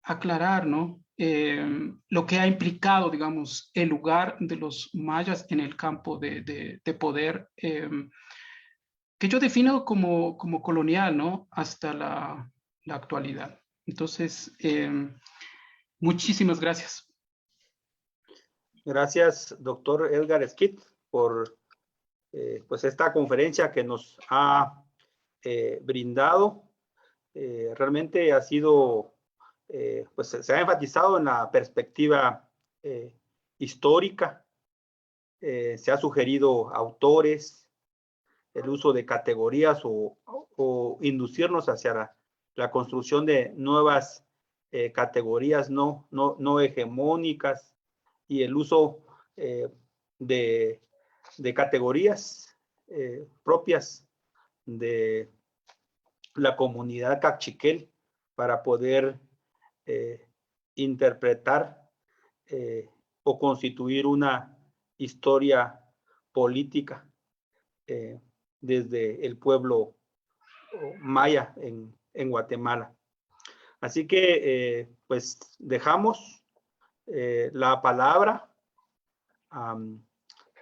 aclarar, ¿no? Lo que ha implicado, digamos, el lugar de los mayas en el campo de poder, que yo defino como colonial, ¿no? Hasta la actualidad. Entonces, muchísimas gracias. Gracias, doctor Edgar Skid, por pues esta conferencia que nos ha brindado. Realmente ha sido, pues se ha enfatizado en la perspectiva histórica, se ha sugerido autores, el uso de categorías o inducirnos hacia la construcción de nuevas categorías no hegemónicas y el uso de categorías propias de la comunidad cachiquel para poder interpretar o constituir una historia política desde el pueblo maya en Guatemala. Así que pues dejamos la palabra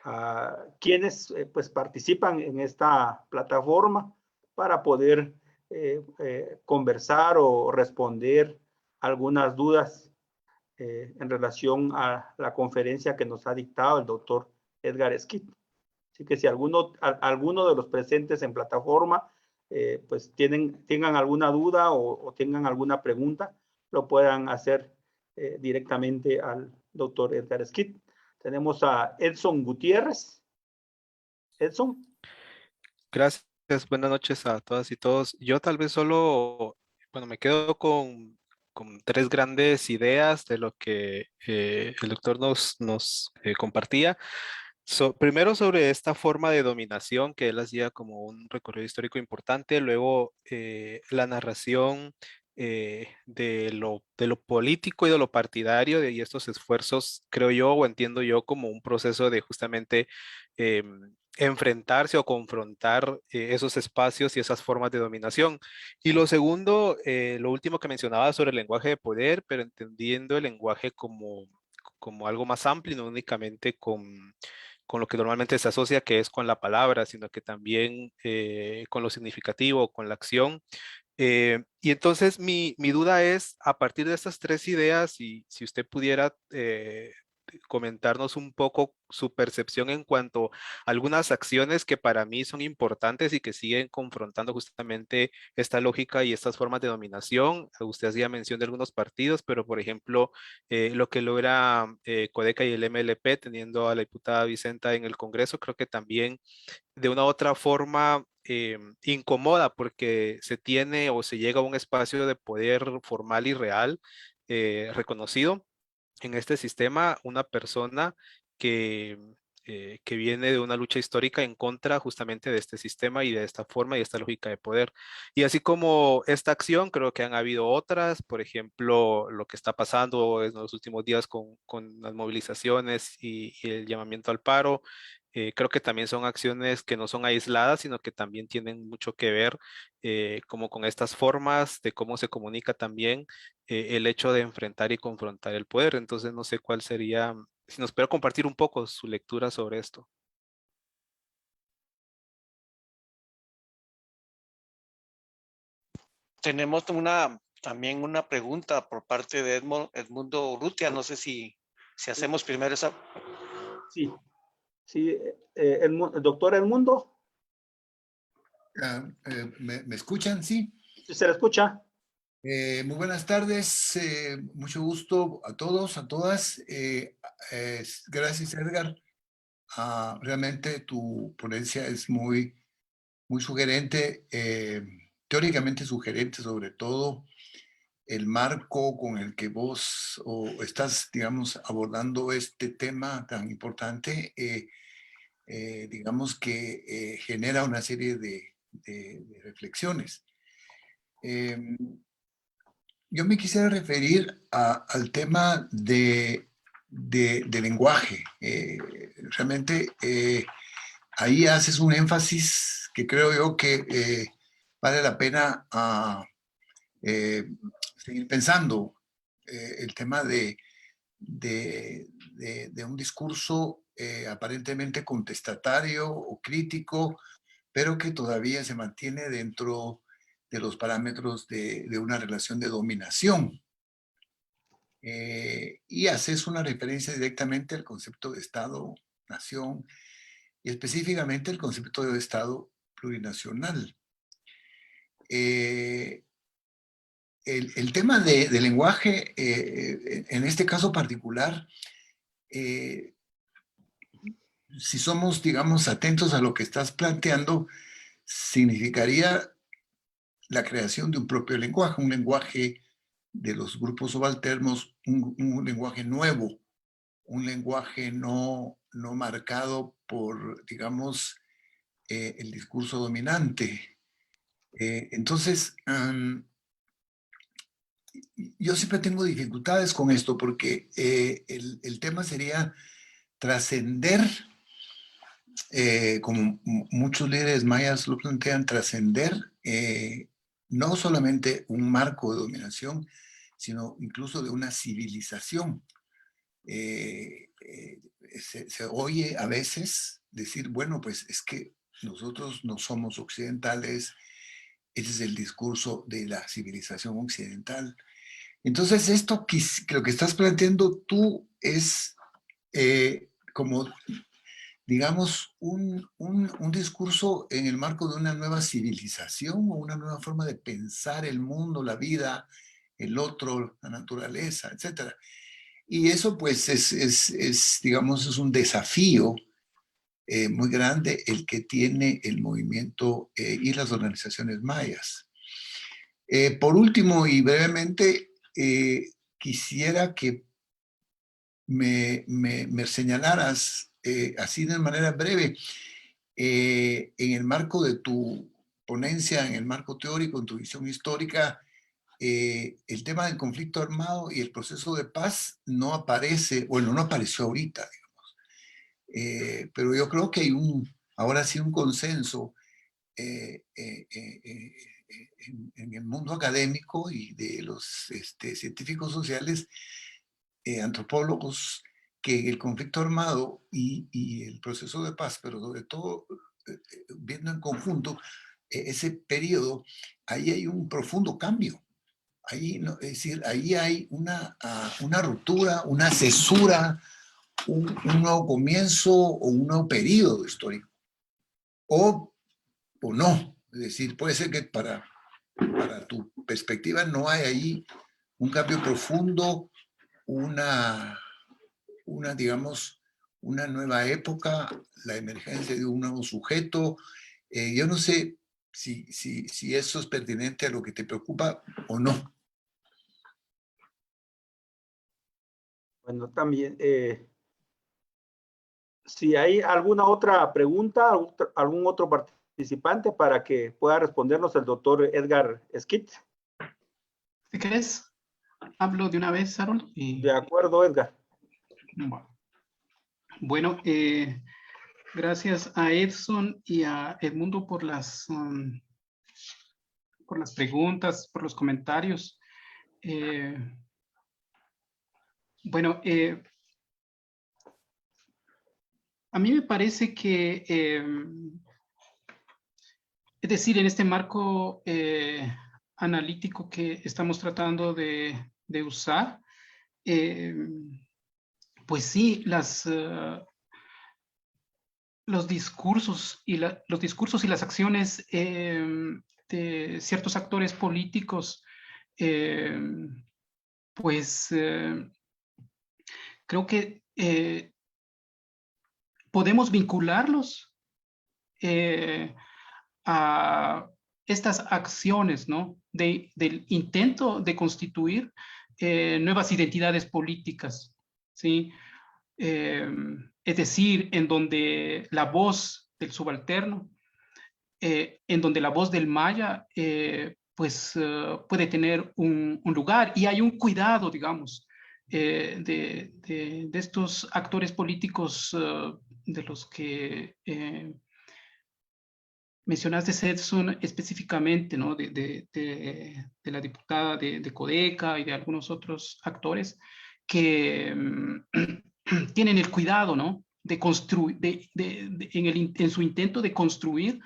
a quienes pues participan en esta plataforma para poder conversar o responder algunas dudas en relación a la conferencia que nos ha dictado el doctor Edgar Skid. Así que si alguno de los presentes en plataforma pues tengan alguna duda o tengan alguna pregunta, lo puedan hacer directamente al doctor Edgar Skid. Tenemos a Edson Gutiérrez. Edson. Gracias, buenas noches a todas y todos. Yo tal vez solo, bueno, me quedo con tres grandes ideas de lo que el doctor nos compartía. Primero sobre esta forma de dominación que él hacía como un recorrido histórico importante, luego la narración de lo político y de lo partidario y estos esfuerzos, creo yo o entiendo yo como un proceso de justamente enfrentarse o confrontar esos espacios y esas formas de dominación. Y lo segundo, lo último que mencionaba sobre el lenguaje de poder, pero entendiendo el lenguaje como algo más amplio, no únicamente con lo que normalmente se asocia, que es con la palabra, sino que también con lo significativo, con la acción. Y entonces mi duda es, a partir de estas tres ideas, y si usted pudiera comentarnos un poco su percepción en cuanto a algunas acciones que para mí son importantes y que siguen confrontando justamente esta lógica y estas formas de dominación. Usted hacía mención de algunos partidos, pero por ejemplo, lo que logra Codeca y el MLP teniendo a la diputada Vicenta en el Congreso, creo que también de una u otra forma incomoda porque se tiene o se llega a un espacio de poder formal y real reconocido en este sistema una persona que viene de una lucha histórica en contra justamente de este sistema y de esta forma y esta lógica de poder. Y así como esta acción, creo que han habido otras, por ejemplo, lo que está pasando en los últimos días con las movilizaciones y el llamamiento al paro. Creo que también son acciones que no son aisladas, sino que también tienen mucho que ver como con estas formas de cómo se comunica también el hecho de enfrentar y confrontar el poder. Entonces, no sé cuál sería, si nos puede compartir un poco su lectura sobre esto. Tenemos también una pregunta por parte de Edmundo Urrutia. No sé si hacemos primero esa. Sí, sí, el doctor Edmundo. ¿Me escuchan? Sí. ¿Sí se le escucha? Muy buenas tardes, mucho gusto a todos, a todas. Gracias, Edgar. Realmente tu ponencia es muy sugerente, teóricamente sugerente sobre todo, el marco con el que vos estás, digamos, abordando este tema tan importante, digamos que genera una serie de reflexiones. Yo me quisiera referir al tema de lenguaje. Realmente ahí haces un énfasis que creo yo que vale la pena seguir pensando. El tema de un discurso aparentemente contestatario o crítico, pero que todavía se mantiene dentro de los parámetros de una relación de dominación. Y haces una referencia directamente al concepto de Estado-nación y específicamente el concepto de Estado plurinacional. El tema de lenguaje, en este caso particular, si somos, digamos, atentos a lo que estás planteando, significaría la creación de un propio lenguaje, un lenguaje de los grupos subalternos, un lenguaje nuevo, un lenguaje no marcado por, digamos, el discurso dominante. Entonces, yo siempre tengo dificultades con esto porque el tema sería trascender, como muchos líderes mayas lo plantean, trascender no solamente un marco de dominación, sino incluso de una civilización. Se oye a veces decir, bueno, pues es que nosotros no somos occidentales, ese es el discurso de la civilización occidental. Entonces, esto que lo que estás planteando tú es como, digamos, un discurso en el marco de una nueva civilización o una nueva forma de pensar el mundo, la vida, el otro, la naturaleza, etc. Y eso, pues, digamos, es un desafío muy grande el que tiene el movimiento y las organizaciones mayas. Por último y brevemente, quisiera que me señalaras así de manera breve, en el marco de tu ponencia, en el marco teórico, en tu visión histórica, el tema del conflicto armado y el proceso de paz no aparece, bueno, no apareció ahorita, digamos, pero yo creo que hay ahora sí un consenso en el mundo académico y de los científicos sociales, antropólogos, que el conflicto armado y el proceso de paz, pero sobre todo viendo en conjunto ese periodo, ahí hay un profundo cambio. Ahí, es decir, ahí hay una ruptura, una cesura, un nuevo comienzo o un nuevo periodo histórico. O no. Es decir, puede ser que para tu perspectiva no hay ahí un cambio profundo, digamos, una nueva época, la emergencia de un nuevo sujeto. Yo no sé si eso es pertinente a lo que te preocupa o no. Bueno, también, si hay alguna otra pregunta, algún otro participante para que pueda respondernos el doctor Edgar Esquit. Si querés, hablo de una vez, Aaron. De acuerdo, Edgar. Bueno, gracias a Edson y a Edmundo por las preguntas, por los comentarios. Bueno, a mí me parece que, es decir, en este marco analítico que estamos tratando de usar, pues sí, los discursos y las acciones de ciertos actores políticos, pues creo que podemos vincularlos a estas acciones, ¿no? del intento de constituir nuevas identidades políticas, ¿sí? Es decir, en donde la voz del subalterno, en donde la voz del maya, puede tener un lugar, y hay un cuidado, digamos, de estos actores políticos de los que mencionaste, Edson, específicamente, ¿no? De la diputada de Codeca y de algunos otros actores que tienen el cuidado, ¿no? De construir, en su intento de construir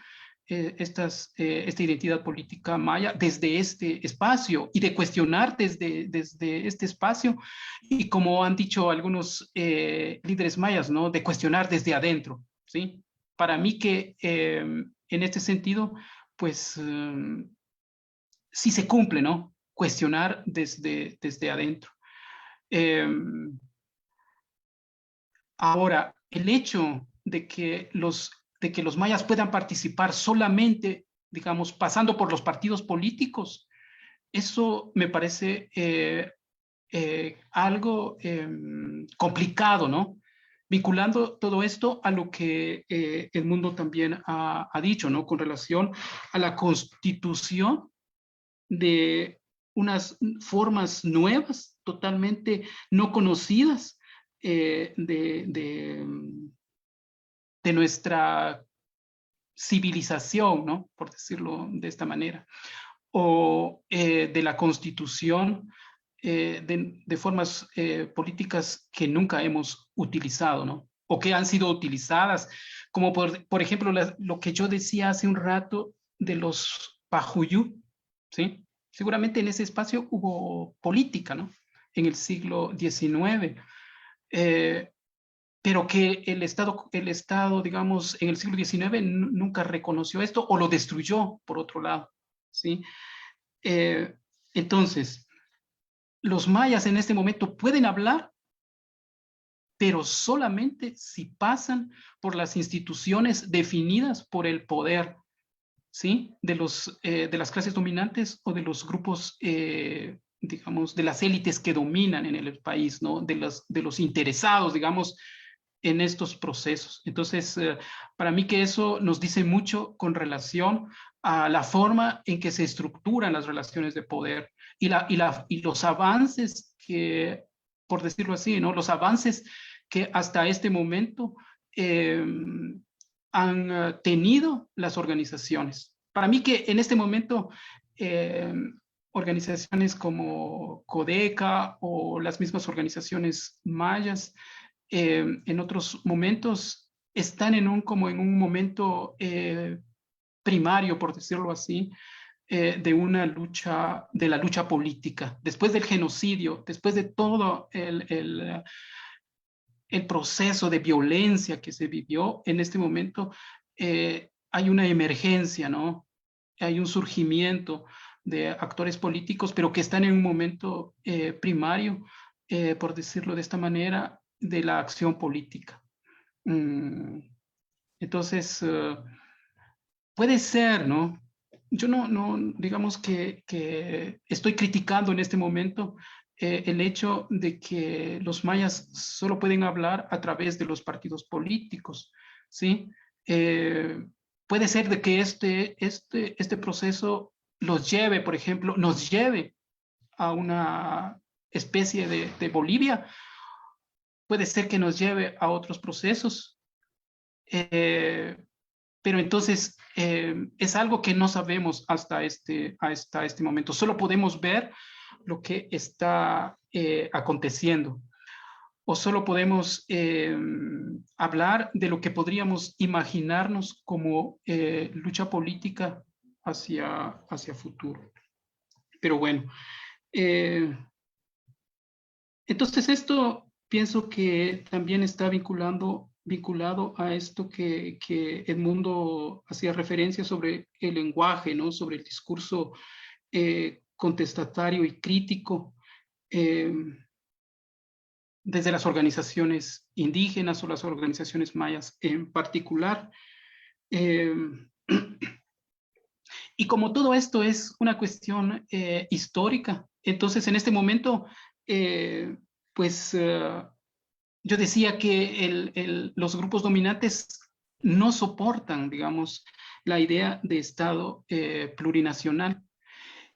esta identidad política maya desde este espacio, y de cuestionar desde este espacio, y como han dicho algunos líderes mayas, ¿no? De cuestionar desde adentro, ¿sí? Para mí que en este sentido, pues sí se cumple, ¿no? Cuestionar desde adentro. Ahora, el hecho de que los mayas puedan participar solamente, digamos, pasando por los partidos políticos, eso me parece algo complicado, ¿no? Vinculando todo esto a lo que Edmundo también ha dicho, ¿no? Con relación a la constitución de unas formas nuevas, totalmente no conocidas de nuestra civilización, ¿no? Por decirlo de esta manera, o de la constitución de formas políticas que nunca hemos utilizado, ¿no? O que han sido utilizadas, como por ejemplo lo que yo decía hace un rato de los Pajuyú, ¿sí? Seguramente en ese espacio hubo política, ¿no? En el siglo XIX, pero que el Estado, digamos, en el siglo XIX nunca reconoció esto, o lo destruyó, por otro lado, ¿sí? Entonces, los mayas en este momento pueden hablar, pero solamente si pasan por las instituciones definidas por el poder, ¿sí? De las clases dominantes, o de los grupos, digamos, de las élites que dominan en el país, ¿no? De los interesados, digamos, en estos procesos. Entonces, para mí que eso nos dice mucho con relación a la forma en que se estructuran las relaciones de poder, y los avances que, por decirlo así, ¿no? Los avances que hasta este momento han tenido las organizaciones. Para mí que en este momento organizaciones como Codeca o las mismas organizaciones mayas en otros momentos están como en un momento primario, por decirlo así, de la lucha política. Después del genocidio, después de todo el proceso de violencia que se vivió, en este momento hay una emergencia, ¿no? Hay un surgimiento de actores políticos, pero que están en un momento primario, por decirlo de esta manera, de la acción política. Entonces, puede ser, ¿no? Yo no digamos que estoy criticando en este momento el hecho de que los mayas solo pueden hablar a través de los partidos políticos, ¿sí? Puede ser de que este proceso los lleve, por ejemplo, nos lleve a una especie de Bolivia. Puede ser que nos lleve a otros procesos, pero entonces es algo que no sabemos hasta este momento. Solo podemos ver lo que está aconteciendo, o solo podemos hablar de lo que podríamos imaginarnos como lucha política hacia futuro. Pero bueno, entonces esto pienso que también está vinculado a esto que Edmundo hacía referencia sobre el lenguaje, ¿no? Sobre el discurso contestatario y crítico desde las organizaciones indígenas o las organizaciones mayas en particular. Y como todo esto es una cuestión histórica, entonces en este momento, pues yo decía que los grupos dominantes no soportan, digamos, la idea de Estado plurinacional.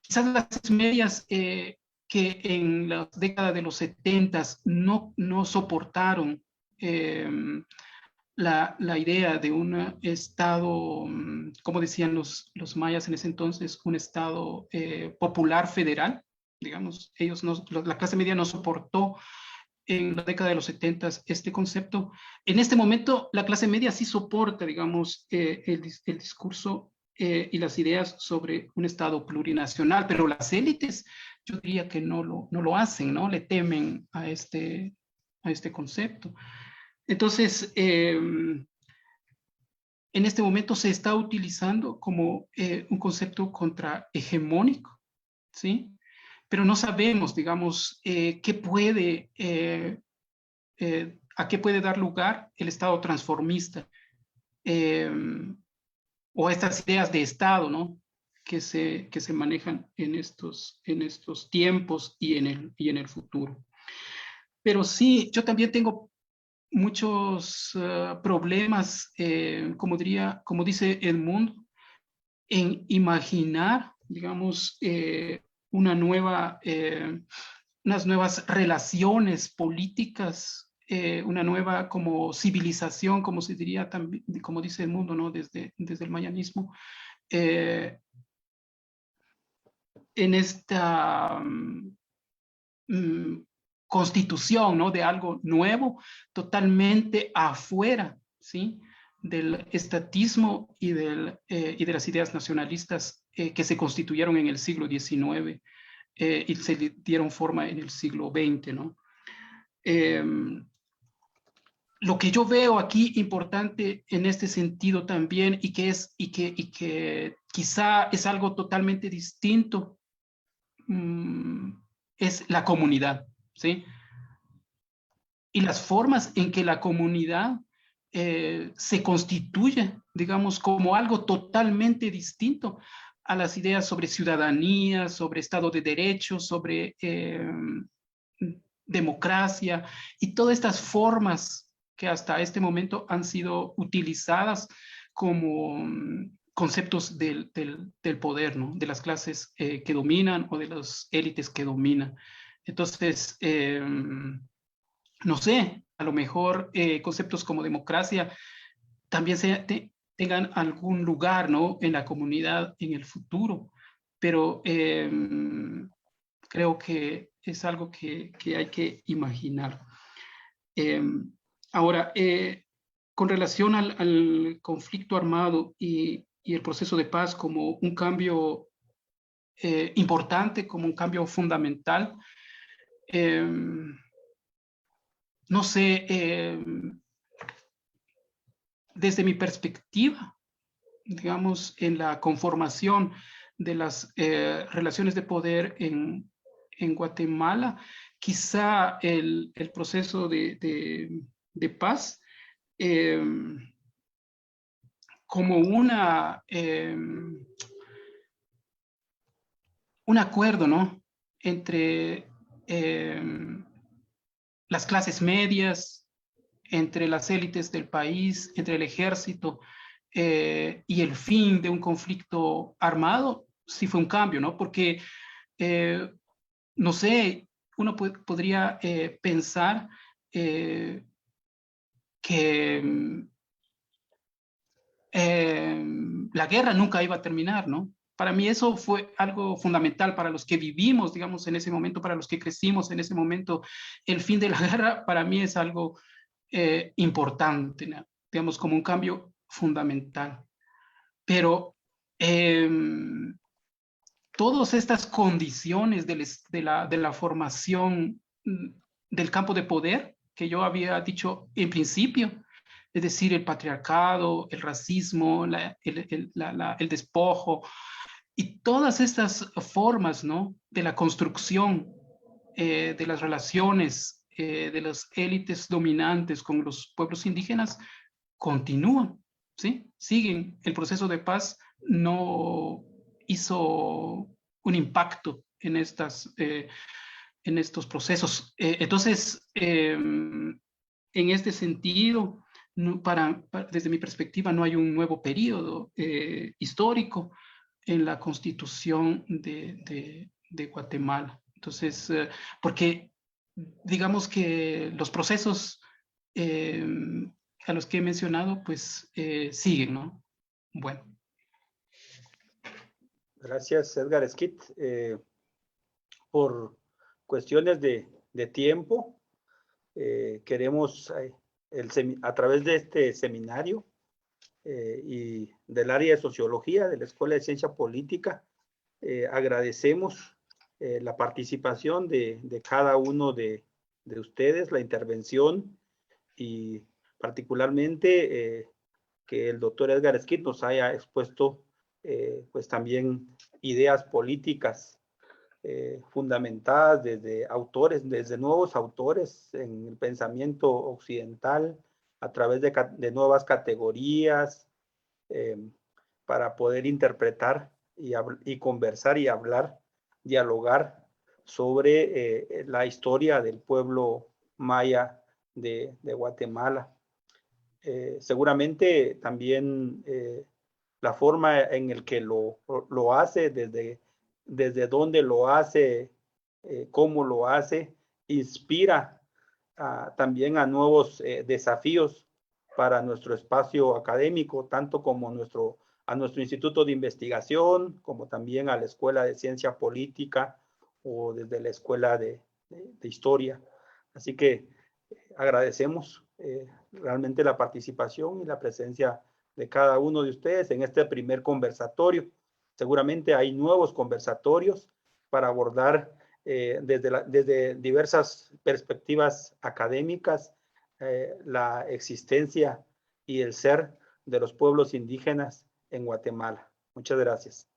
Quizás las clases medias que en la década de los 70 no soportaron la idea de un Estado, como decían los mayas en ese entonces, un Estado popular federal, digamos, la clase media no soportó en la década de los 70 este concepto. En este momento, la clase media sí soporta, digamos, el discurso y las ideas sobre un Estado plurinacional, pero las élites, yo diría que no lo hacen, ¿no? Le temen a este concepto. Entonces, en este momento se está utilizando como un concepto contrahegemónico, ¿sí? Pero no sabemos, digamos, a qué puede dar lugar el Estado transformista o estas ideas de Estado, ¿no? Que se manejan en estos tiempos y en el futuro. Pero sí, yo también tengo muchos problemas, como dice Edmund, en imaginar, digamos, unas nuevas relaciones políticas, una nueva como civilización, como se diría también, como dice el mundo, ¿no? Desde el mayanismo, en esta constitución, ¿no? De algo nuevo, totalmente afuera, ¿sí? Del estatismo y de las ideas nacionalistas que se constituyeron en el siglo XIX y se dieron forma en el siglo XX, ¿no? Lo que yo veo aquí importante en este sentido también y que quizá es algo totalmente distinto es la comunidad, ¿sí? Y las formas en que la comunidad se constituye, digamos, como algo totalmente distinto a las ideas sobre ciudadanía, sobre Estado de Derecho, sobre democracia y todas estas formas que hasta este momento han sido utilizadas como conceptos del poder, ¿no? De las clases que dominan o de las élites que dominan. Entonces, no sé, a lo mejor conceptos como democracia también tengan algún lugar, ¿no? En la comunidad en el futuro, pero creo que es algo que hay que imaginar. Ahora, con relación al conflicto armado y el proceso de paz como un cambio importante, como un cambio fundamental, no sé, desde mi perspectiva, digamos, en la conformación de las relaciones de poder en Guatemala, quizá el proceso de paz como un acuerdo, ¿no? Entre las clases medias, entre las élites del país, entre el ejército y el fin de un conflicto armado, sí fue un cambio, ¿no? Porque, no sé, uno podría pensar que la guerra nunca iba a terminar, ¿no? Para mí eso fue algo fundamental para los que vivimos, digamos, en ese momento, para los que crecimos en ese momento. El fin de la guerra para mí es algo importante, ¿no? Digamos, como un cambio fundamental. Pero todas estas condiciones de la formación del campo de poder que yo había dicho en principio, es decir, el patriarcado, el racismo, el despojo, y todas estas formas, ¿no? De la construcción de las relaciones de las élites dominantes con los pueblos indígenas continúan, ¿sí? Siguen. El proceso de paz no hizo un impacto en estos procesos. Entonces, en este sentido, desde mi perspectiva, no hay un nuevo periodo histórico en la Constitución de Guatemala. Entonces, porque digamos que los procesos a los que he mencionado, pues siguen, ¿no? Bueno. Gracias, Edgar Esquit. Por cuestiones de tiempo, queremos, a través de este seminario y del área de sociología de la Escuela de Ciencia Política, agradecemos la participación de cada uno de ustedes, la intervención y particularmente que el doctor Edgar Esquit nos haya expuesto pues también ideas políticas fundamentadas desde autores, desde nuevos autores en el pensamiento occidental, a través de nuevas categorías, para poder interpretar y conversar y hablar, dialogar sobre la historia del pueblo maya de Guatemala. Seguramente también la forma en el que lo hace, desde dónde lo hace, cómo lo hace, inspira también a nuevos desafíos para nuestro espacio académico, tanto como a nuestro instituto de investigación, como también a la Escuela de Ciencia Política o desde la Escuela de Historia. Así que agradecemos realmente la participación y la presencia de cada uno de ustedes en este primer conversatorio. Seguramente hay nuevos conversatorios para abordar desde diversas perspectivas académicas la existencia y el ser de los pueblos indígenas en Guatemala. Muchas gracias.